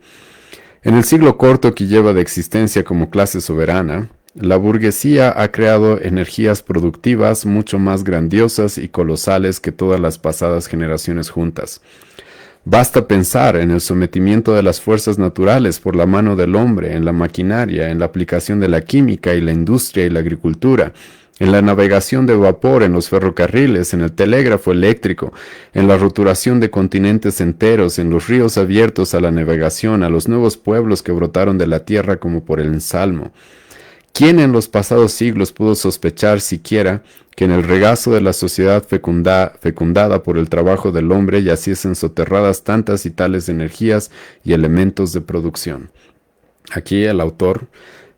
En el siglo corto que lleva de existencia como clase soberana, la burguesía ha creado energías productivas mucho más grandiosas y colosales que todas las pasadas generaciones juntas. Basta pensar en el sometimiento de las fuerzas naturales por la mano del hombre, en la maquinaria, en la aplicación de la química y la industria y la agricultura, en la navegación de vapor, en los ferrocarriles, en el telégrafo eléctrico, en la roturación de continentes enteros, en los ríos abiertos a la navegación, a los nuevos pueblos que brotaron de la tierra como por el ensalmo. ¿Quién en los pasados siglos pudo sospechar siquiera que en el regazo de la sociedad fecundada por el trabajo del hombre yaciesen soterradas tantas y tales energías y elementos de producción? Aquí el autor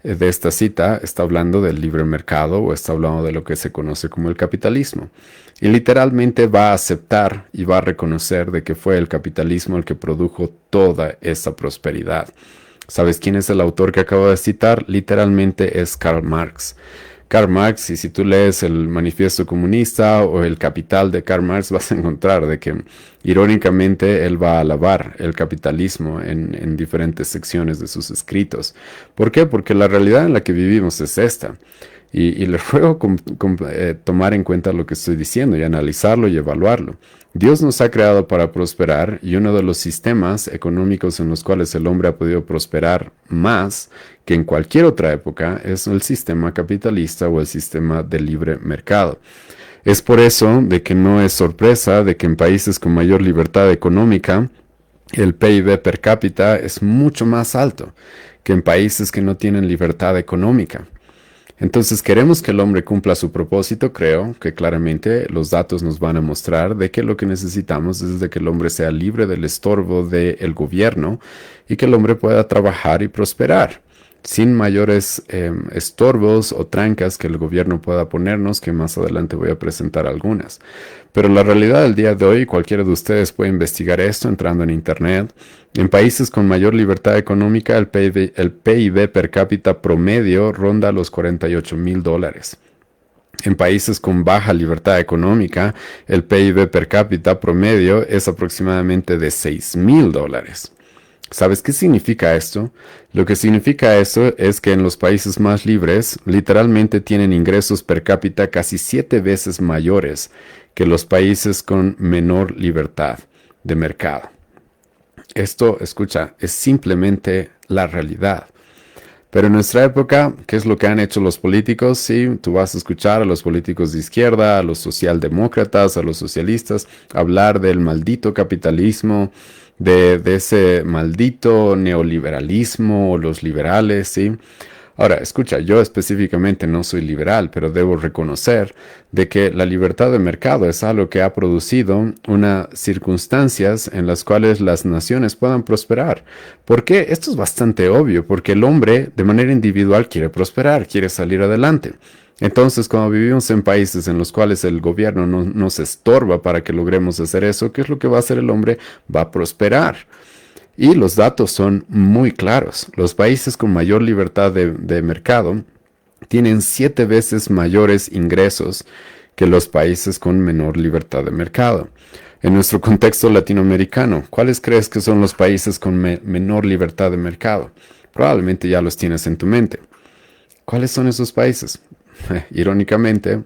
de esta cita está hablando del libre mercado o está hablando de lo que se conoce como el capitalismo. Y literalmente va a aceptar y va a reconocer de que fue el capitalismo el que produjo toda esa prosperidad. ¿Sabes quién es el autor que acabo de citar? Literalmente es Karl Marx. Karl Marx, y si tú lees el Manifiesto Comunista o el Capital de Karl Marx, vas a encontrar de que irónicamente él va a alabar el capitalismo en diferentes secciones de sus escritos. ¿Por qué? Porque la realidad en la que vivimos es esta. Y les ruego tomar en cuenta lo que estoy diciendo y analizarlo y evaluarlo. Dios nos ha creado para prosperar y uno de los sistemas económicos en los cuales el hombre ha podido prosperar más que en cualquier otra época es el sistema capitalista o el sistema de libre mercado. Es por eso de que no es sorpresa de que en países con mayor libertad económica el PIB per cápita es mucho más alto que en países que no tienen libertad económica. Entonces queremos que el hombre cumpla su propósito. Creo que claramente los datos nos van a mostrar de que lo que necesitamos es de que el hombre sea libre del estorbo del gobierno y que el hombre pueda trabajar y prosperar sin mayores estorbos o trancas que el gobierno pueda ponernos, que más adelante voy a presentar algunas. Pero la realidad del día de hoy, cualquiera de ustedes puede investigar esto entrando en internet. En países con mayor libertad económica, el PIB per cápita promedio ronda los $48,000. En países con baja libertad económica, el PIB per cápita promedio es aproximadamente de $6,000. ¿Sabes qué significa esto? Lo que significa eso es que en los países más libres, literalmente tienen ingresos per cápita casi 7 veces mayores que los países con menor libertad de mercado. Esto, escucha, es simplemente la realidad. Pero en nuestra época, ¿qué es lo que han hecho los políticos? Sí, tú vas a escuchar a los políticos de izquierda, a los socialdemócratas, a los socialistas, hablar del maldito capitalismo, de ese maldito neoliberalismo o los liberales, ¿sí? Ahora, escucha, yo específicamente no soy liberal, pero debo reconocer de que la libertad de mercado es algo que ha producido unas circunstancias en las cuales las naciones puedan prosperar. ¿Por qué? Esto es bastante obvio, porque el hombre de manera individual quiere prosperar, quiere salir adelante. Entonces, cuando vivimos en países en los cuales el gobierno no nos estorba para que logremos hacer eso, ¿qué es lo que va a hacer el hombre? Va a prosperar. Y los datos son muy claros. Los países con mayor libertad de mercado tienen 7 veces mayores ingresos que los países con menor libertad de mercado. En nuestro contexto latinoamericano, ¿cuáles crees que son los países con menor libertad de mercado? Probablemente ya los tienes en tu mente. ¿Cuáles son esos países? Irónicamente,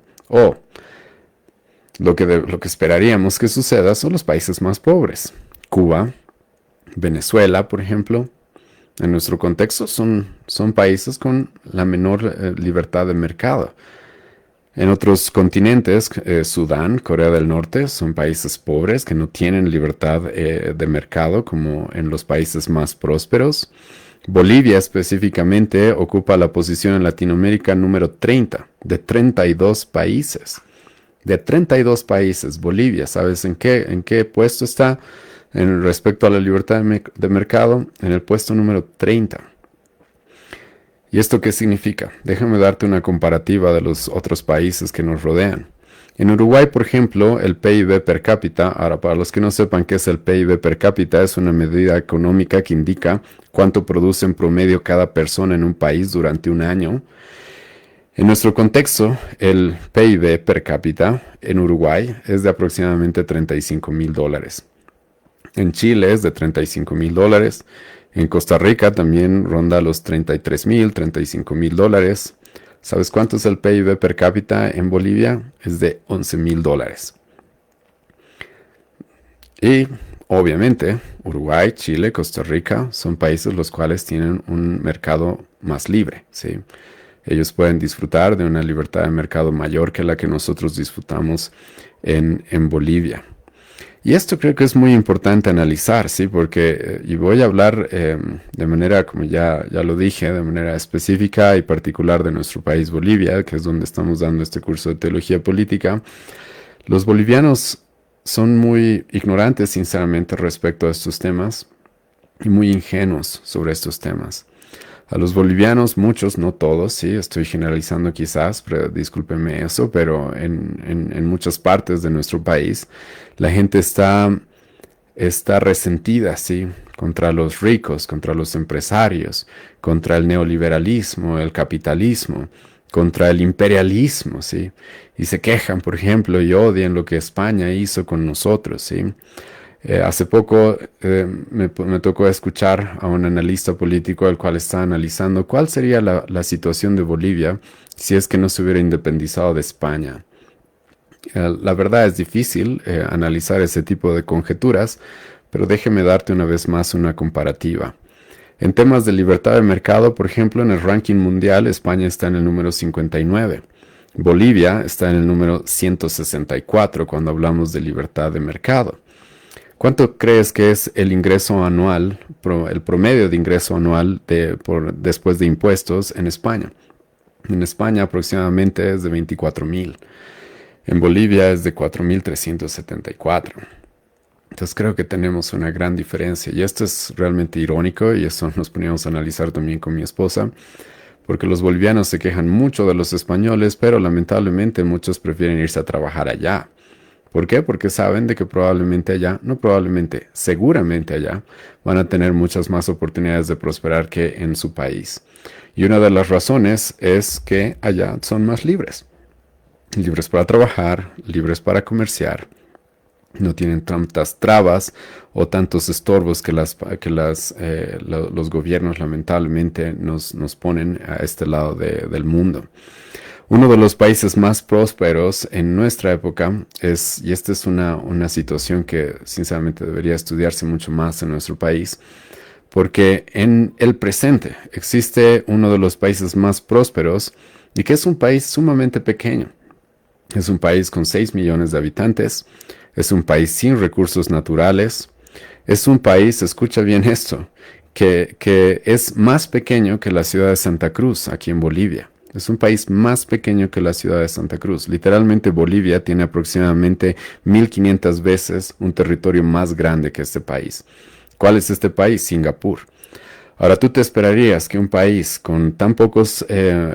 lo que esperaríamos que suceda son los países más pobres. Cuba, Venezuela, por ejemplo, en nuestro contexto son países con la menor libertad de mercado. En otros continentes, Sudán, Corea del Norte, son países pobres que no tienen libertad de mercado como en los países más prósperos. Bolivia específicamente ocupa la posición en Latinoamérica número 30 de 32 países. De 32 países, Bolivia, ¿sabes en qué puesto está en respecto a la libertad de mercado? En el puesto número 30. ¿Y esto qué significa? Déjame darte una comparativa de los otros países que nos rodean. En Uruguay, por ejemplo, el PIB per cápita, ahora para los que no sepan qué es el PIB per cápita, es una medida económica que indica cuánto produce en promedio cada persona en un país durante un año. En nuestro contexto, el PIB per cápita en Uruguay es de aproximadamente $35,000. En Chile es de $35,000. En Costa Rica también ronda los $33,000, $35,000. ¿Sabes cuánto es el PIB per cápita en Bolivia? Es de $11,000. Y obviamente Uruguay, Chile, Costa Rica son países los cuales tienen un mercado más libre, ¿sí? Ellos pueden disfrutar de una libertad de mercado mayor que la que nosotros disfrutamos en Bolivia. Y esto creo que es muy importante analizar, ¿sí? Porque, y voy a hablar de manera, como ya lo dije, de manera específica y particular de nuestro país, Bolivia, que es donde estamos dando este curso de teología política. Los bolivianos son muy ignorantes, sinceramente, respecto a estos temas y muy ingenuos sobre estos temas. A los bolivianos, muchos, no todos, sí, estoy generalizando quizás, pero discúlpenme eso, pero en muchas partes de nuestro país la gente está resentida, sí, contra los ricos, contra los empresarios, contra el neoliberalismo, el capitalismo, contra el imperialismo, sí, y se quejan, por ejemplo, y odian lo que España hizo con nosotros, sí. Hace poco me tocó escuchar a un analista político al cual está analizando cuál sería la situación de Bolivia si es que no se hubiera independizado de España. La verdad es difícil analizar ese tipo de conjeturas, pero déjeme darte una vez más una comparativa. En temas de libertad de mercado, por ejemplo, en el ranking mundial, España está en el número 59. Bolivia está en el número 164 cuando hablamos de libertad de mercado. ¿Cuánto crees que es el ingreso anual, el promedio de ingreso anual después de impuestos en España? En España aproximadamente es de 24,000. En Bolivia es de 4,374. Entonces creo que tenemos una gran diferencia. Y esto es realmente irónico y eso nos poníamos a analizar también con mi esposa, porque los bolivianos se quejan mucho de los españoles, pero lamentablemente muchos prefieren irse a trabajar allá. ¿Por qué? Porque saben de que probablemente allá, no probablemente, seguramente allá, van a tener muchas más oportunidades de prosperar que en su país. Y una de las razones es que allá son más libres. Libres para trabajar, libres para comerciar. No tienen tantas trabas o tantos estorbos que los gobiernos lamentablemente nos ponen a este lado del mundo. Uno de los países más prósperos en nuestra época y esta es una situación que sinceramente debería estudiarse mucho más en nuestro país, porque en el presente existe uno de los países más prósperos y que es un país sumamente pequeño. Es un país con 6 millones de habitantes, es un país sin recursos naturales, es un país, escucha bien esto, que es más pequeño que la ciudad de Santa Cruz, aquí en Bolivia. Es un país más pequeño que la ciudad de Santa Cruz. Literalmente Bolivia tiene aproximadamente 1,500 veces un territorio más grande que este país. ¿Cuál es este país? Singapur. Ahora tú te esperarías que un país con tan pocos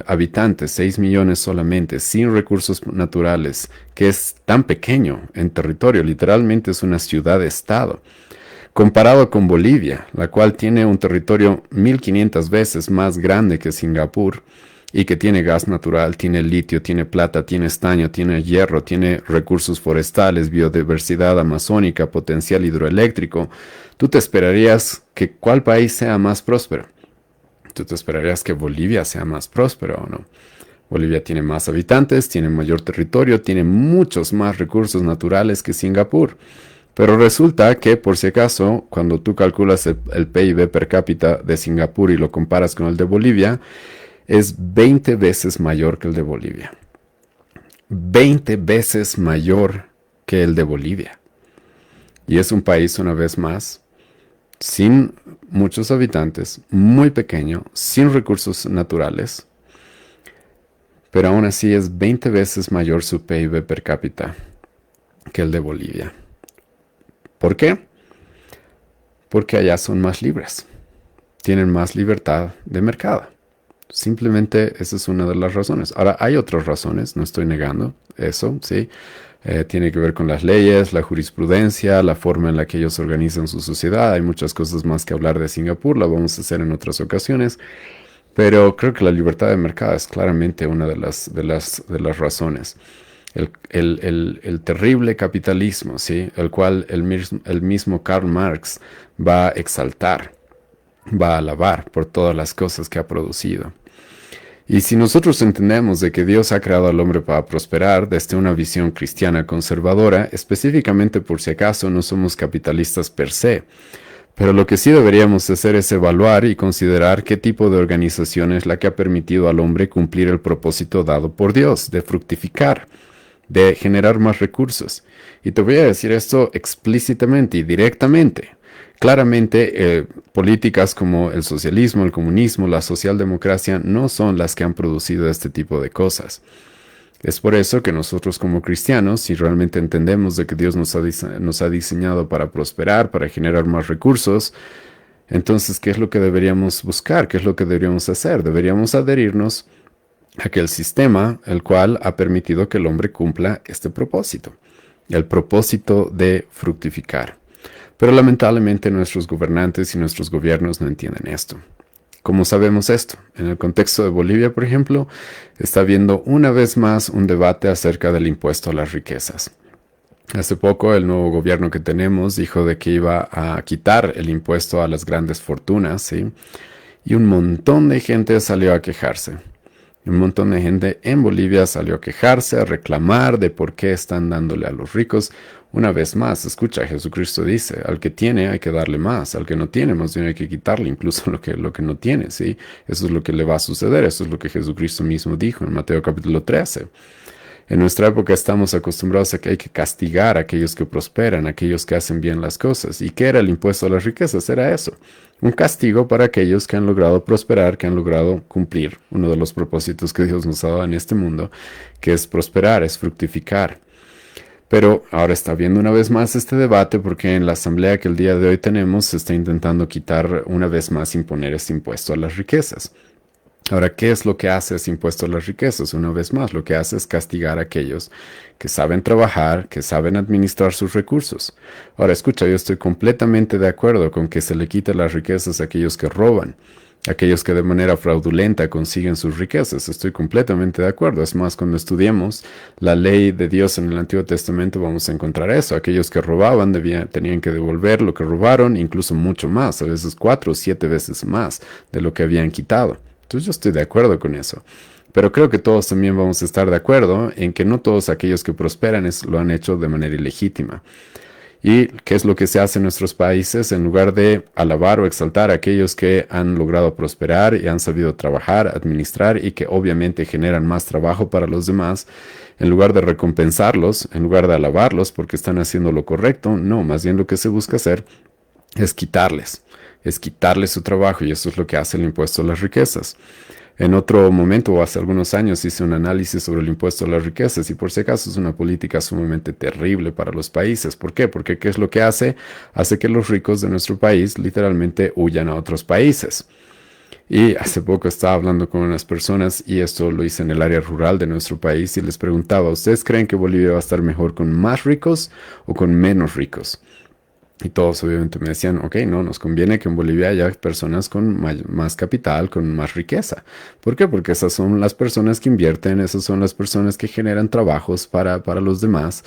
habitantes, 6 millones solamente, sin recursos naturales, que es tan pequeño en territorio, literalmente es una ciudad-estado, comparado con Bolivia, la cual tiene un territorio 1,500 veces más grande que Singapur, y que tiene gas natural, tiene litio, tiene plata, tiene estaño, tiene hierro, tiene recursos forestales, biodiversidad amazónica, potencial hidroeléctrico, tú te esperarías que ¿cuál país sea más próspero? Tú te esperarías que Bolivia sea más próspero, ¿o no? Bolivia tiene más habitantes, tiene mayor territorio, tiene muchos más recursos naturales que Singapur. Pero resulta que, por si acaso, cuando tú calculas el PIB per cápita de Singapur y lo comparas con el de Bolivia, es 20 veces mayor que el de Bolivia. 20 veces mayor que el de Bolivia. Y es un país, una vez más, sin muchos habitantes, muy pequeño, sin recursos naturales, pero aún así es 20 veces mayor su PIB per cápita que el de Bolivia. ¿Por qué? Porque allá son más libres, tienen más libertad de mercado. Simplemente esa es una de las razones. Ahora, hay otras razones, no estoy negando eso, ¿sí? Tiene que ver con las leyes, la jurisprudencia, la forma en la que ellos organizan su sociedad. Hay muchas cosas más que hablar de Singapur, la vamos a hacer en otras ocasiones. Pero creo que la libertad de mercado es claramente una de las razones. El terrible capitalismo, ¿sí? El cual el mismo Karl Marx va a exaltar, va a alabar por todas las cosas que ha producido. Y si nosotros entendemos de que Dios ha creado al hombre para prosperar desde una visión cristiana conservadora, específicamente por si acaso no somos capitalistas per se, Pero lo que sí deberíamos hacer es evaluar y considerar qué tipo de organización es la que ha permitido al hombre cumplir el propósito dado por Dios, de fructificar, de generar más recursos. Y te voy a decir esto explícitamente y directamente. Claramente, políticas como el socialismo, el comunismo, la socialdemocracia no son las que han producido este tipo de cosas. Es por eso que nosotros como cristianos, si realmente entendemos de que Dios nos ha diseñado para prosperar, para generar más recursos, entonces, ¿qué es lo que deberíamos buscar? ¿Qué es lo que deberíamos hacer? Deberíamos adherirnos a aquel sistema el cual ha permitido que el hombre cumpla este propósito, el propósito de fructificar. Pero lamentablemente nuestros gobernantes y nuestros gobiernos no entienden esto. ¿Cómo sabemos esto? En el contexto de Bolivia, por ejemplo, está habiendo una vez más un debate acerca del impuesto a las riquezas. Hace poco el nuevo gobierno que tenemos dijo de que iba a quitar el impuesto a las grandes fortunas, ¿sí? Y un montón de gente salió a quejarse. Un montón de gente en Bolivia salió a quejarse, a reclamar de por qué están dándole a los ricos. Una vez más, escucha, Jesucristo dice, al que tiene hay que darle más, al que no tiene más bien hay que quitarle incluso lo que no tiene, ¿sí? Eso es lo que le va a suceder, eso es lo que Jesucristo mismo dijo en Mateo capítulo 13. En nuestra época estamos acostumbrados a que hay que castigar a aquellos que prosperan, a aquellos que hacen bien las cosas. ¿Y qué era el impuesto a las riquezas? Era eso, un castigo para aquellos que han logrado prosperar, que han logrado cumplir uno de los propósitos que Dios nos ha dado en este mundo, que es prosperar, es fructificar. Pero ahora está habiendo una vez más este debate porque en la asamblea que el día de hoy tenemos se está intentando quitar una vez más imponer este impuesto a las riquezas. Ahora, ¿qué es lo que hace ese impuesto a las riquezas? Una vez más, lo que hace es castigar a aquellos que saben trabajar, que saben administrar sus recursos. Ahora, escucha, yo estoy completamente de acuerdo con que se le quite las riquezas a aquellos que roban, aquellos que de manera fraudulenta consiguen sus riquezas. Estoy completamente de acuerdo. Es más, cuando estudiemos la ley de Dios en el Antiguo Testamento vamos a encontrar eso. Aquellos que robaban tenían que devolver lo que robaron, incluso mucho más, a veces 4 o 7 veces más de lo que habían quitado. Entonces yo estoy de acuerdo con eso. Pero creo que todos también vamos a estar de acuerdo en que no todos aquellos que prosperan lo han hecho de manera ilegítima. ¿Y qué es lo que se hace en nuestros países? En lugar de alabar o exaltar a aquellos que han logrado prosperar y han sabido trabajar, administrar y que obviamente generan más trabajo para los demás, en lugar de recompensarlos, en lugar de alabarlos porque están haciendo lo correcto, no, más bien lo que se busca hacer es quitarles su trabajo y eso es lo que hace el impuesto a las riquezas. En otro momento, o hace algunos años, hice un análisis sobre el impuesto a las riquezas y por si acaso es una política sumamente terrible para los países. ¿Por qué? Porque ¿qué es lo que hace? Hace que los ricos de nuestro país literalmente huyan a otros países. Y hace poco estaba hablando con unas personas y esto lo hice en el área rural de nuestro país y les preguntaba, ¿ustedes creen que Bolivia va a estar mejor con más ricos o con menos ricos? Y todos obviamente me decían, ok, no, nos conviene que en Bolivia haya personas con más capital, con más riqueza. ¿Por qué? Porque esas son las personas que invierten, esas son las personas que generan trabajos para los demás.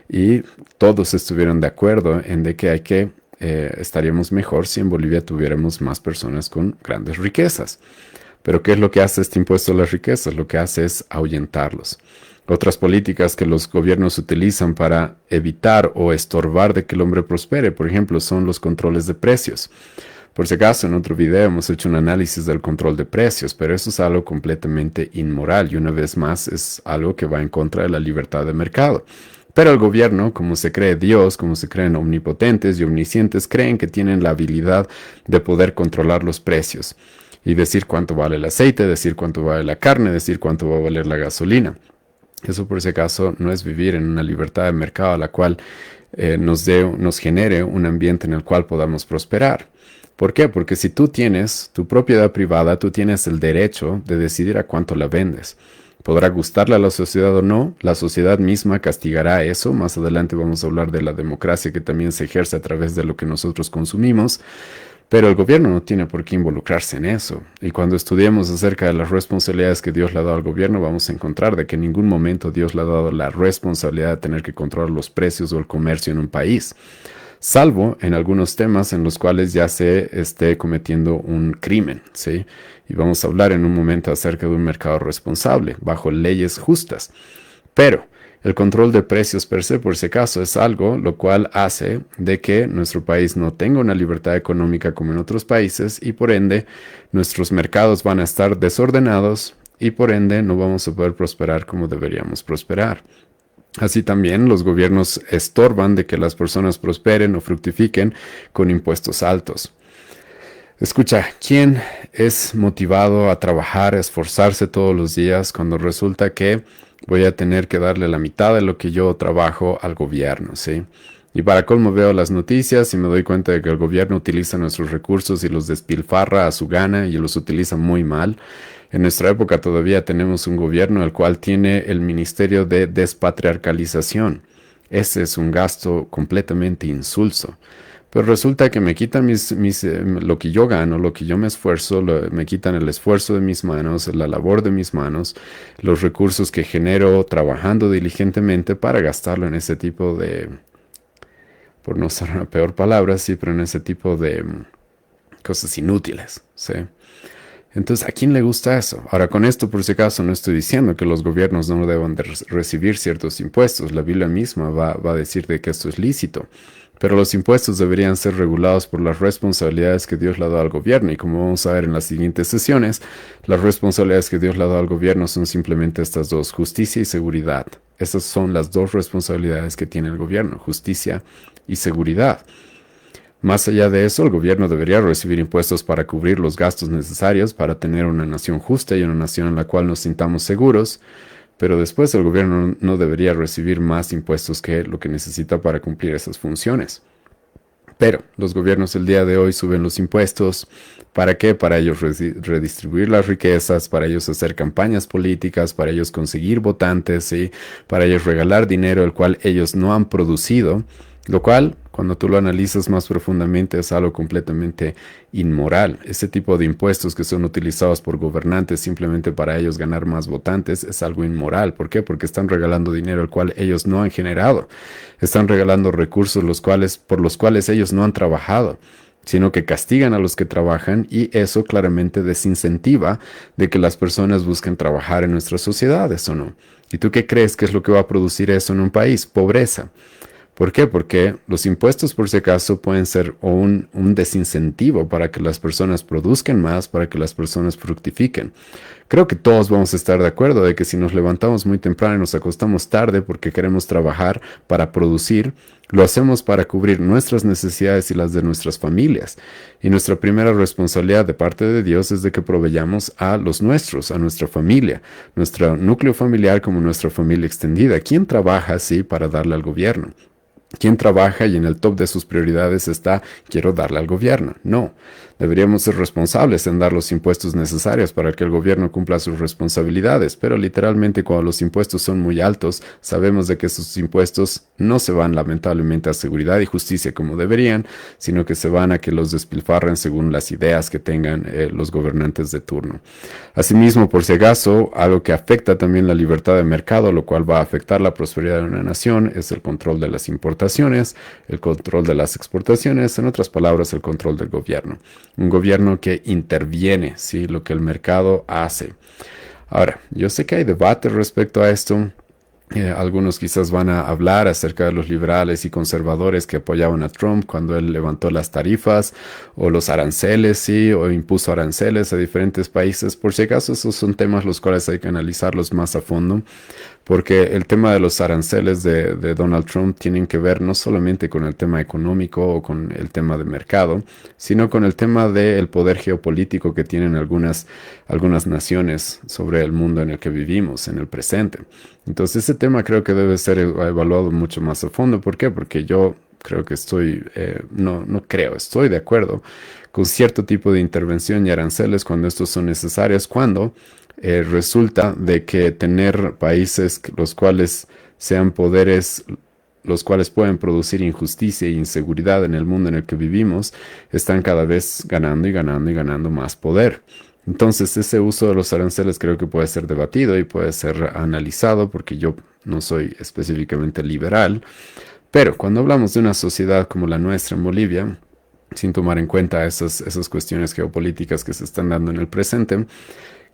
Y todos estuvieron de acuerdo en de que estaríamos mejor si en Bolivia tuviéramos más personas con grandes riquezas. Pero ¿qué es lo que hace este impuesto a las riquezas? Lo que hace es ahuyentarlos. Otras políticas que los gobiernos utilizan para evitar o estorbar de que el hombre prospere, por ejemplo, son los controles de precios. Por si acaso, en otro video hemos hecho un análisis del control de precios, pero eso es algo completamente inmoral y una vez más es algo que va en contra de la libertad de mercado. Pero el gobierno, como se cree Dios, como se creen omnipotentes y omniscientes, creen que tienen la habilidad de poder controlar los precios y decir cuánto vale el aceite, decir cuánto vale la carne, decir cuánto va a valer la gasolina. Eso por si acaso no es vivir en una libertad de mercado a la cual nos genere un ambiente en el cual podamos prosperar. ¿Por qué? Porque si tú tienes tu propiedad privada, tú tienes el derecho de decidir a cuánto la vendes. Podrá gustarle a la sociedad o no, la sociedad misma castigará eso. Más adelante vamos a hablar de la democracia que también se ejerce a través de lo que nosotros consumimos. Pero el gobierno no tiene por qué involucrarse en eso. Y cuando estudiemos acerca de las responsabilidades que Dios le ha dado al gobierno, vamos a encontrar de que en ningún momento Dios le ha dado la responsabilidad de tener que controlar los precios o el comercio en un país. Salvo en algunos temas en los cuales ya se esté cometiendo un crimen, ¿sí? Y vamos a hablar en un momento acerca de un mercado responsable, bajo leyes justas. Pero El control de precios per se, por si acaso, es algo lo cual hace de que nuestro país no tenga una libertad económica como en otros países y por ende nuestros mercados van a estar desordenados y por ende no vamos a poder prosperar como deberíamos prosperar. Así también los gobiernos estorban de que las personas prosperen o fructifiquen con impuestos altos. Escucha, ¿quién es motivado a trabajar, a esforzarse todos los días cuando resulta que voy a tener que darle la mitad de lo que yo trabajo al gobierno, ¿sí? Y para colmo veo las noticias y me doy cuenta de que el gobierno utiliza nuestros recursos y los despilfarra a su gana y los utiliza muy mal. En nuestra época todavía tenemos un gobierno el cual tiene el Ministerio de Despatriarcalización. Ese es un gasto completamente insulso. Pero resulta que me quitan lo que yo gano, lo que yo me esfuerzo, me quitan el esfuerzo de mis manos, la labor de mis manos, los recursos que genero trabajando diligentemente para gastarlo en ese tipo de, por no usar una peor palabra, sí, pero en ese tipo de cosas inútiles, ¿sí? Entonces, ¿a quién le gusta eso? Ahora, con esto, por si acaso, no estoy diciendo que los gobiernos no deban de recibir ciertos impuestos. La Biblia misma va a decir de que esto es lícito. Pero los impuestos deberían ser regulados por las responsabilidades que Dios le ha dado al gobierno. Y como vamos a ver en las siguientes sesiones, las responsabilidades que Dios le ha dado al gobierno son simplemente estas dos, justicia y seguridad. Esas son las dos responsabilidades que tiene el gobierno, justicia y seguridad. Más allá de eso, el gobierno debería recibir impuestos para cubrir los gastos necesarios para tener una nación justa y una nación en la cual nos sintamos seguros, pero después el gobierno no debería recibir más impuestos que lo que necesita para cumplir esas funciones. Pero los gobiernos el día de hoy suben los impuestos. ¿Para qué? Para ellos redistribuir las riquezas, para ellos hacer campañas políticas, para ellos conseguir votantes, ¿sí? Para ellos regalar dinero el cual ellos no han producido. Lo cual, cuando tú lo analizas más profundamente, es algo completamente inmoral. Ese tipo de impuestos que son utilizados por gobernantes simplemente para ellos ganar más votantes es algo inmoral. ¿Por qué? Porque están regalando dinero el cual ellos no han generado. Están regalando recursos por los cuales ellos no han trabajado, sino que castigan a los que trabajan y eso claramente desincentiva de que las personas busquen trabajar en nuestras sociedades, ¿o no? ¿Y tú qué crees que es lo que va a producir eso en un país? Pobreza. ¿Por qué? Porque los impuestos, por si acaso, pueden ser un desincentivo para que las personas produzcan más, para que las personas fructifiquen. Creo que todos vamos a estar de acuerdo de que si nos levantamos muy temprano y nos acostamos tarde porque queremos trabajar para producir, lo hacemos para cubrir nuestras necesidades y las de nuestras familias. Y nuestra primera responsabilidad de parte de Dios es de que proveyamos a los nuestros, a nuestra familia, nuestro núcleo familiar como nuestra familia extendida. ¿Quién trabaja así para darle al gobierno? ¿Quién trabaja y en el top de sus prioridades está quiero darle al gobierno? No. Deberíamos ser responsables en dar los impuestos necesarios para que el gobierno cumpla sus responsabilidades, pero literalmente cuando los impuestos son muy altos, sabemos de que esos impuestos no se van lamentablemente a seguridad y justicia como deberían, sino que se van a que los despilfarren según las ideas que tengan los gobernantes de turno. Asimismo, por si acaso, algo que afecta también la libertad de mercado, lo cual va a afectar la prosperidad de una nación, es el control de las importaciones, el control de las exportaciones, en otras palabras, el control del gobierno. Un gobierno que interviene, ¿sí? Lo que el mercado hace. Ahora, yo sé que hay debate respecto a esto. Algunos quizás van a hablar acerca de los liberales y conservadores que apoyaban a Trump cuando él levantó las tarifas o los aranceles, sí, o impuso aranceles a diferentes países. Por si acaso, esos son temas los cuales hay que analizarlos más a fondo, porque el tema de los aranceles de Donald Trump tienen que ver no solamente con el tema económico o con el tema de mercado, sino con el tema del poder geopolítico que tienen algunas naciones sobre el mundo en el que vivimos, en el presente. Entonces ese tema creo que debe ser evaluado mucho más a fondo. ¿Por qué? Porque yo creo que estoy de acuerdo con cierto tipo de intervención y aranceles cuando estos son necesarios, cuando resulta de que tener países los cuales sean poderes los cuales pueden producir injusticia e inseguridad en el mundo en el que vivimos, están cada vez ganando y ganando y ganando más poder. Entonces ese uso de los aranceles creo que puede ser debatido y puede ser analizado porque yo no soy específicamente liberal, pero cuando hablamos de una sociedad como la nuestra en Bolivia, sin tomar en cuenta esas cuestiones geopolíticas que se están dando en el presente,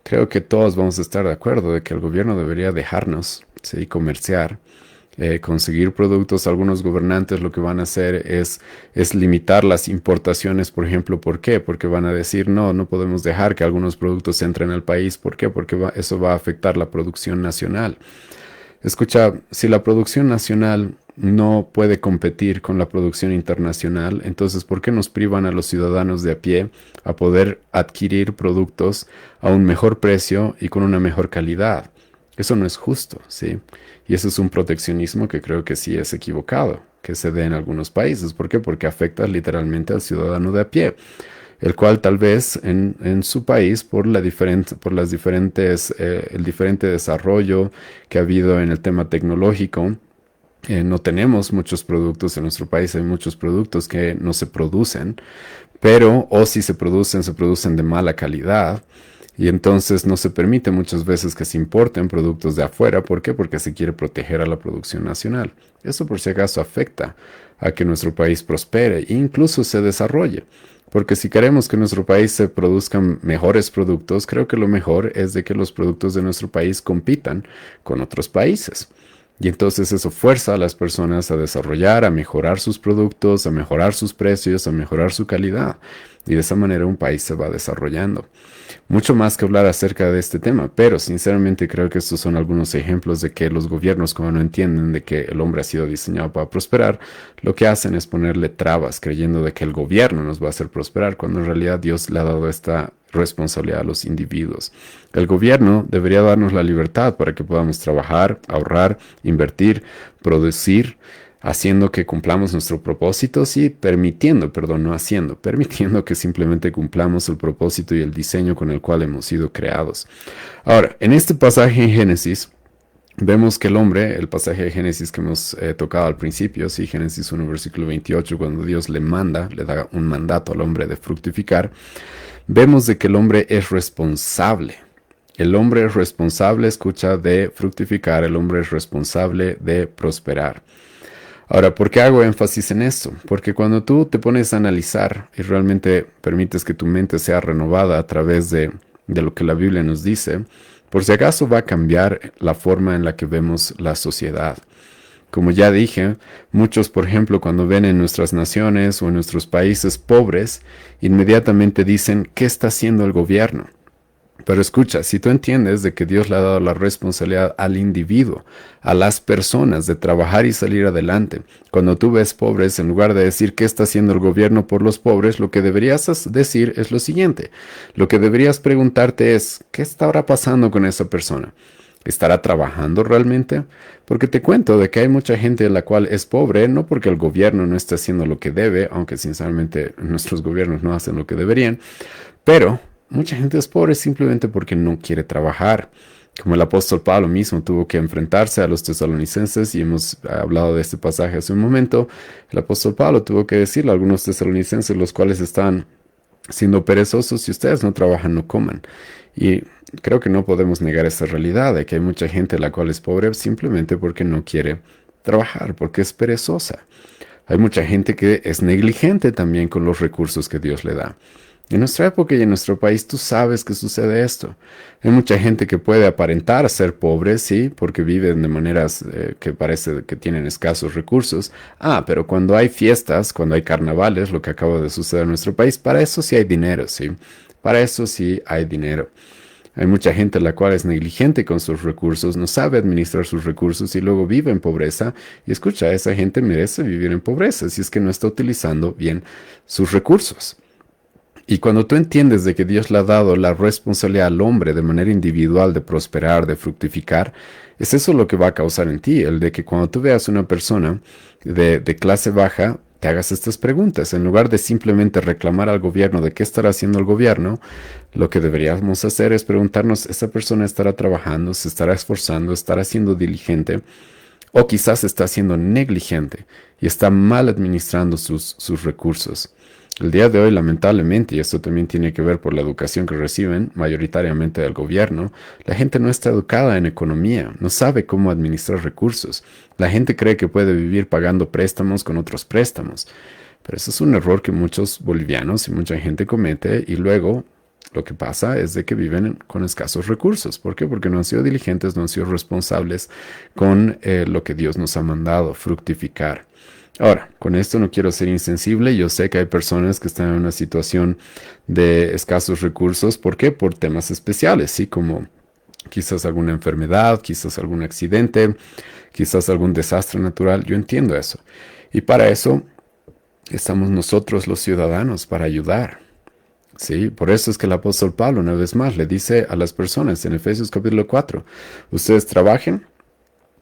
creo que todos vamos a estar de acuerdo de que el gobierno debería dejarnos, sí, comerciar, conseguir productos. Algunos gobernantes lo que van a hacer es limitar las importaciones, por ejemplo. ¿Por qué? Porque van a decir, no, no podemos dejar que algunos productos entren al país. ¿Por qué? Porque eso va a afectar la producción nacional. Escucha, si la producción nacional no puede competir con la producción internacional, entonces ¿por qué nos privan a los ciudadanos de a pie a poder adquirir productos a un mejor precio y con una mejor calidad? Eso no es justo, ¿sí? Y eso es un proteccionismo que creo que sí es equivocado, que se dé en algunos países. ¿Por qué? Porque afecta literalmente al ciudadano de a pie, el cual tal vez en su país, el diferente desarrollo que ha habido en el tema tecnológico, no tenemos muchos productos en nuestro país, hay muchos productos que no se producen, pero o si se producen de mala calidad. Y entonces no se permite muchas veces que se importen productos de afuera. ¿Por qué? Porque se quiere proteger a la producción nacional. Eso por si acaso afecta a que nuestro país prospere e incluso se desarrolle. Porque si queremos que en nuestro país se produzcan mejores productos, creo que lo mejor es de que los productos de nuestro país compitan con otros países. Y entonces eso fuerza a las personas a desarrollar, a mejorar sus productos, a mejorar sus precios, a mejorar su calidad. Y de esa manera un país se va desarrollando. Mucho más que hablar acerca de este tema, pero sinceramente creo que estos son algunos ejemplos de que los gobiernos, como no entienden de que el hombre ha sido diseñado para prosperar, lo que hacen es ponerle trabas, creyendo de que el gobierno nos va a hacer prosperar, cuando en realidad Dios le ha dado esta responsabilidad a los individuos. El gobierno debería darnos la libertad para que podamos trabajar, ahorrar, invertir, producir, haciendo que cumplamos nuestro propósito, sí, permitiendo, perdón, no haciendo, permitiendo que simplemente cumplamos el propósito y el diseño con el cual hemos sido creados. Ahora, en este pasaje en Génesis, vemos que el hombre, el pasaje de Génesis que hemos tocado al principio, sí, Génesis 1, versículo 28, cuando Dios le da un mandato al hombre de fructificar, vemos de que el hombre es responsable. El hombre es responsable, escucha, de fructificar, el hombre es responsable de prosperar. Ahora, ¿por qué hago énfasis en esto? Porque cuando tú te pones a analizar y realmente permites que tu mente sea renovada a través de lo que la Biblia nos dice, por si acaso va a cambiar la forma en la que vemos la sociedad. Como ya dije, muchos, por ejemplo, cuando ven en nuestras naciones o en nuestros países pobres, inmediatamente dicen, ¿qué está haciendo el gobierno? Pero escucha, si tú entiendes de que Dios le ha dado la responsabilidad al individuo, a las personas de trabajar y salir adelante, cuando tú ves pobres, en lugar de decir qué está haciendo el gobierno por los pobres, lo que deberías decir es lo siguiente. Lo que deberías preguntarte es, ¿qué estará pasando con esa persona? ¿Estará trabajando realmente? Porque te cuento de que hay mucha gente la cual es pobre, no porque el gobierno no esté haciendo lo que debe, aunque sinceramente nuestros gobiernos no hacen lo que deberían, pero mucha gente es pobre simplemente porque no quiere trabajar. Como el apóstol Pablo mismo tuvo que enfrentarse a los tesalonicenses, y hemos hablado de este pasaje hace un momento, el apóstol Pablo tuvo que decirle a algunos tesalonicenses, los cuales están siendo perezosos: si ustedes no trabajan, no coman. Y creo que no podemos negar esa realidad de que hay mucha gente la cual es pobre simplemente porque no quiere trabajar, porque es perezosa. Hay mucha gente que es negligente también con los recursos que Dios le da. En nuestra época y en nuestro país tú sabes que sucede esto. Hay mucha gente que puede aparentar ser pobre, sí, porque viven de maneras que parece que tienen escasos recursos. Pero cuando hay fiestas, cuando hay carnavales, lo que acaba de suceder en nuestro país, para eso sí hay dinero, sí. Para eso sí hay dinero. Hay mucha gente la cual es negligente con sus recursos, no sabe administrar sus recursos y luego vive en pobreza. Y escucha, esa gente merece vivir en pobreza si es que no está utilizando bien sus recursos. Y cuando tú entiendes de que Dios le ha dado la responsabilidad al hombre de manera individual de prosperar, de fructificar, es eso lo que va a causar en ti, el de que cuando tú veas una persona de clase baja, te hagas estas preguntas. En lugar de simplemente reclamar al gobierno de qué estará haciendo el gobierno, lo que deberíamos hacer es preguntarnos, ¿esa persona estará trabajando, se estará esforzando, estará siendo diligente? O quizás está siendo negligente y está mal administrando sus recursos. El día de hoy, lamentablemente, y esto también tiene que ver por la educación que reciben mayoritariamente del gobierno, la gente no está educada en economía, no sabe cómo administrar recursos. La gente cree que puede vivir pagando préstamos con otros préstamos. Pero eso es un error que muchos bolivianos y mucha gente comete y luego Lo que pasa es de que viven con escasos recursos. ¿Por qué? Porque no han sido diligentes, no han sido responsables con lo que Dios nos ha mandado, fructificar. Ahora, con esto no quiero ser insensible. Yo sé que hay personas que están en una situación de escasos recursos. ¿Por qué? Por temas especiales, ¿sí? Como quizás alguna enfermedad, quizás algún accidente, quizás algún desastre natural. Yo entiendo eso. Y para eso estamos nosotros los ciudadanos, para ayudar. Sí, por eso es que el apóstol Pablo, una vez más, le dice a las personas en Efesios capítulo 4, ustedes trabajen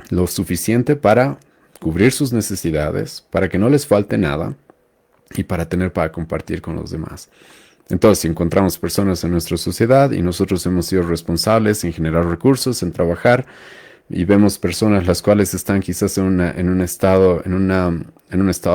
lo suficiente para cubrir sus necesidades, para que no les falte nada y para tener para compartir con los demás. Entonces, si encontramos personas en nuestra sociedad y nosotros hemos sido responsables en generar recursos, en trabajar, y vemos personas las cuales están quizás en un estado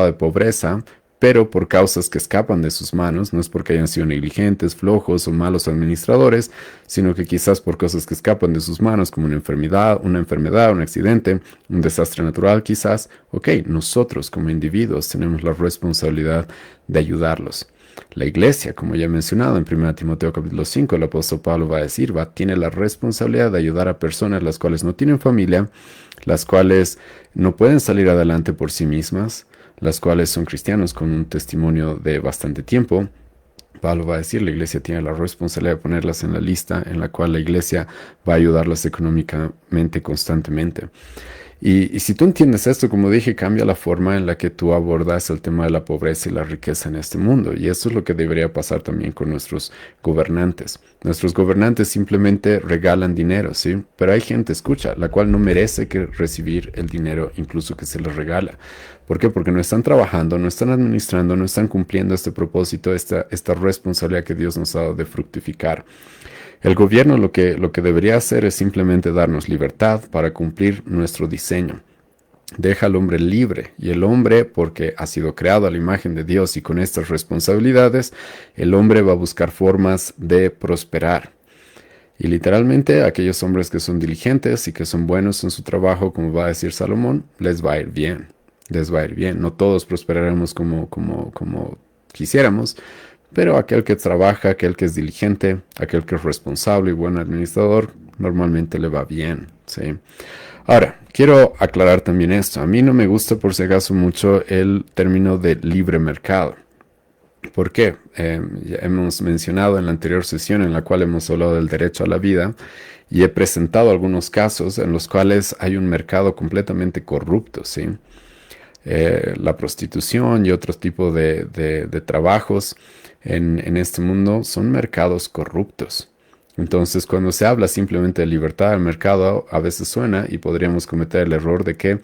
de pobreza, pero por causas que escapan de sus manos, no es porque hayan sido negligentes, flojos o malos administradores, sino que quizás por cosas que escapan de sus manos, como una enfermedad, un accidente, un desastre natural quizás. Ok, nosotros como individuos tenemos la responsabilidad de ayudarlos. La iglesia, como ya he mencionado en 1 Timoteo capítulo 5, el apóstol Pablo va a decir, tiene la responsabilidad de ayudar a personas las cuales no tienen familia, las cuales no pueden salir adelante por sí mismas, las cuales son cristianos con un testimonio de bastante tiempo. Pablo va a decir, la iglesia tiene la responsabilidad de ponerlas en la lista en la cual la iglesia va a ayudarlas económicamente constantemente. Y si tú entiendes esto, como dije, cambia la forma en la que tú abordas el tema de la pobreza y la riqueza en este mundo. Y eso es lo que debería pasar también con nuestros gobernantes. Nuestros gobernantes simplemente regalan dinero, ¿sí? Pero hay gente, escucha, la cual no merece que recibir el dinero incluso que se les regala. ¿Por qué? Porque no están trabajando, no están administrando, no están cumpliendo este propósito, esta responsabilidad que Dios nos ha dado de fructificar. El gobierno lo que debería hacer es simplemente darnos libertad para cumplir nuestro diseño. Deja al hombre libre, y el hombre, porque ha sido creado a la imagen de Dios y con estas responsabilidades, el hombre va a buscar formas de prosperar. Y literalmente aquellos hombres que son diligentes y que son buenos en su trabajo, como va a decir Salomón, les va a ir bien. Les va a ir bien. No todos prosperaremos como quisiéramos, pero aquel que trabaja, aquel que es diligente, aquel que es responsable y buen administrador, normalmente le va bien, ¿sí? Ahora, quiero aclarar también esto. A mí no me gusta por si acaso mucho el término de libre mercado. ¿Por qué? Ya hemos mencionado en la anterior sesión en la cual hemos hablado del derecho a la vida y he presentado algunos casos en los cuales hay un mercado completamente corrupto, ¿sí? La prostitución y otros tipos de trabajos en este mundo son mercados corruptos. Entonces, cuando se habla simplemente de libertad del mercado, a veces suena y podríamos cometer el error de que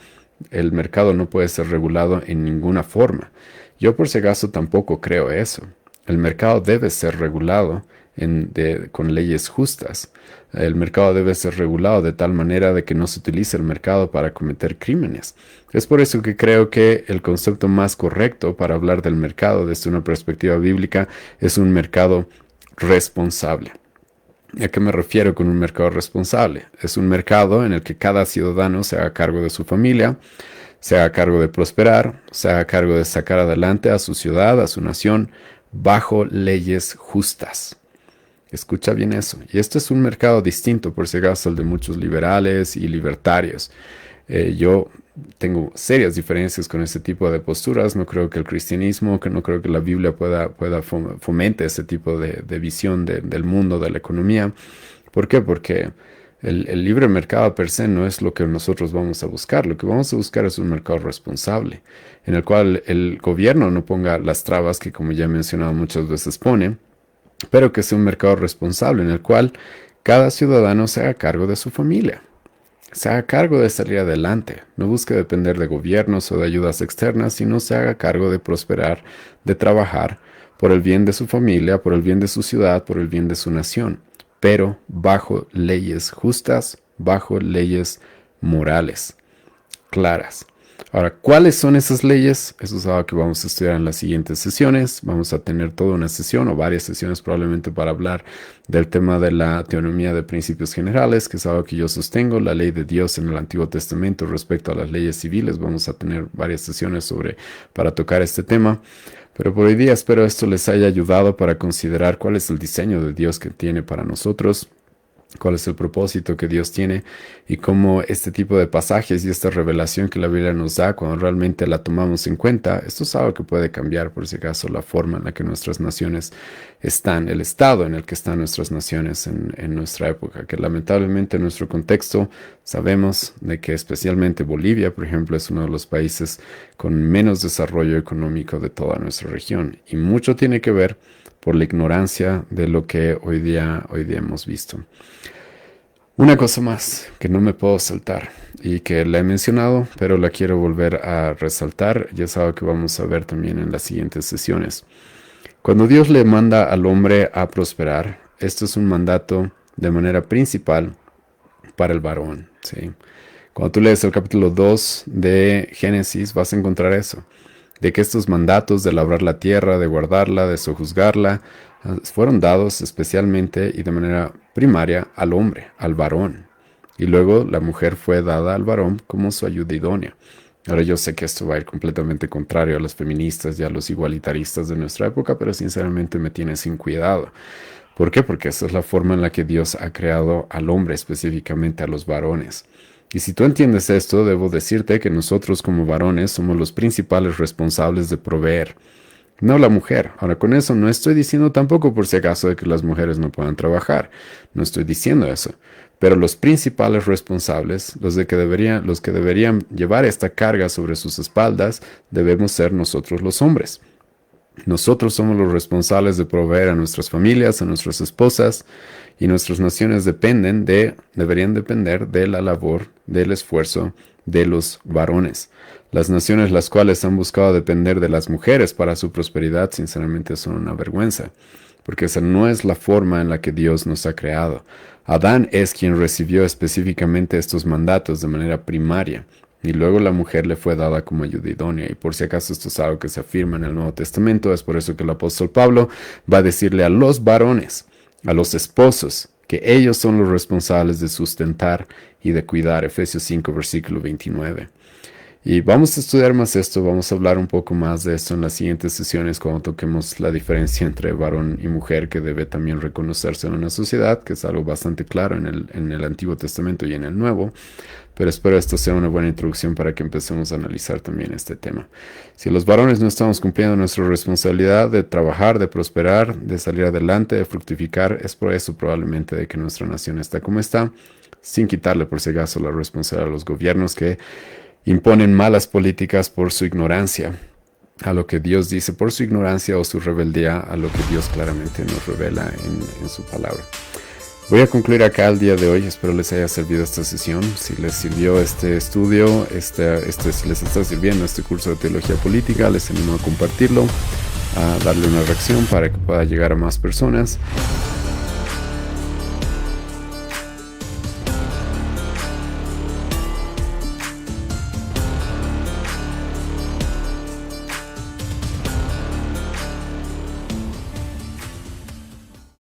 el mercado no puede ser regulado en ninguna forma. Yo por si acaso tampoco creo eso. El mercado debe ser regulado con leyes justas. El mercado debe ser regulado de tal manera de que no se utilice el mercado para cometer crímenes. Es por eso que creo que el concepto más correcto para hablar del mercado desde una perspectiva bíblica es un mercado responsable. ¿A qué me refiero con un mercado responsable? Es un mercado en el que cada ciudadano se haga cargo de su familia, se haga cargo de prosperar, se haga cargo de sacar adelante a su ciudad, a su nación, bajo leyes justas. Escucha bien eso. Y esto es un mercado distinto, por si acaso, al de muchos liberales y libertarios. Yo tengo serias diferencias con este tipo de posturas. No creo que el cristianismo, que no creo que la Biblia pueda fomente ese tipo de visión del mundo, de la economía. ¿Por qué? Porque el libre mercado per se no es lo que nosotros vamos a buscar. Lo que vamos a buscar es un mercado responsable, en el cual el gobierno no ponga las trabas que, como ya he mencionado, muchas veces pone, pero que sea un mercado responsable en el cual cada ciudadano se haga cargo de su familia, se haga cargo de salir adelante, no busque depender de gobiernos o de ayudas externas, sino se haga cargo de prosperar, de trabajar por el bien de su familia, por el bien de su ciudad, por el bien de su nación, pero bajo leyes justas, bajo leyes morales, claras. Ahora, ¿cuáles son esas leyes? Eso es algo que vamos a estudiar en las siguientes sesiones. Vamos a tener toda una sesión o varias sesiones probablemente para hablar del tema de la teonomía de principios generales, que es algo que yo sostengo, la ley de Dios en el Antiguo Testamento respecto a las leyes civiles. Vamos a tener varias sesiones para tocar este tema. Pero por hoy día espero esto les haya ayudado para considerar cuál es el diseño de Dios que tiene para nosotros, cuál es el propósito que Dios tiene y cómo este tipo de pasajes y esta revelación que la Biblia nos da, cuando realmente la tomamos en cuenta, esto es algo que puede cambiar, por si acaso, la forma en la que nuestras naciones están, el estado en el que están nuestras naciones en nuestra época, que lamentablemente en nuestro contexto sabemos de que especialmente Bolivia, por ejemplo, es uno de los países con menos desarrollo económico de toda nuestra región y mucho tiene que ver por la ignorancia de lo que hoy día hemos visto. Una cosa más que no me puedo saltar y que la he mencionado, pero la quiero volver a resaltar, y es algo que vamos a ver también en las siguientes sesiones. Cuando Dios le manda al hombre a prosperar, esto es un mandato de manera principal para el varón, ¿sí? Cuando tú lees el capítulo 2 de Génesis, vas a encontrar eso, de que estos mandatos de labrar la tierra, de guardarla, de sojuzgarla, fueron dados especialmente y de manera primaria al hombre, al varón. Y luego la mujer fue dada al varón como su ayuda idónea. Ahora yo sé que esto va a ir completamente contrario a los feministas y a los igualitaristas de nuestra época, pero sinceramente me tiene sin cuidado. ¿Por qué? Porque esa es la forma en la que Dios ha creado al hombre, específicamente a los varones. Y si tú entiendes esto, debo decirte que nosotros como varones somos los principales responsables de proveer, no la mujer. Ahora, con eso no estoy diciendo tampoco por si acaso de que las mujeres no puedan trabajar. No estoy diciendo eso. Pero los principales responsables, los que deberían llevar esta carga sobre sus espaldas, debemos ser nosotros los hombres. Nosotros somos los responsables de proveer a nuestras familias, a nuestras esposas, y nuestras naciones deberían depender de la labor, del esfuerzo de los varones. Las naciones las cuales han buscado depender de las mujeres para su prosperidad, sinceramente son una vergüenza, porque esa no es la forma en la que Dios nos ha creado. Adán es quien recibió específicamente estos mandatos de manera primaria, y luego la mujer le fue dada como ayuda idónea. Y por si acaso esto es algo que se afirma en el Nuevo Testamento, es por eso que el apóstol Pablo va a decirle a los varones, a los esposos, que ellos son los responsables de sustentar y de cuidar. Efesios 5, versículo 29. Y vamos a estudiar más esto, vamos a hablar un poco más de esto en las siguientes sesiones cuando toquemos la diferencia entre varón y mujer, que debe también reconocerse en una sociedad, que es algo bastante claro en el Antiguo Testamento y en el Nuevo. Pero espero esto sea una buena introducción para que empecemos a analizar también este tema. Si los varones no estamos cumpliendo nuestra responsabilidad de trabajar, de prosperar, de salir adelante, de fructificar, es por eso probablemente de que nuestra nación está como está, sin quitarle por si acaso la responsabilidad a los gobiernos que imponen malas políticas por su ignorancia a lo que Dios dice, por su ignorancia o su rebeldía a lo que Dios claramente nos revela en su palabra. Voy a concluir acá el día de hoy. Espero les haya servido esta sesión. Si les sirvió este estudio, si les está sirviendo este curso de teología política, les animo a compartirlo, a darle una reacción para que pueda llegar a más personas.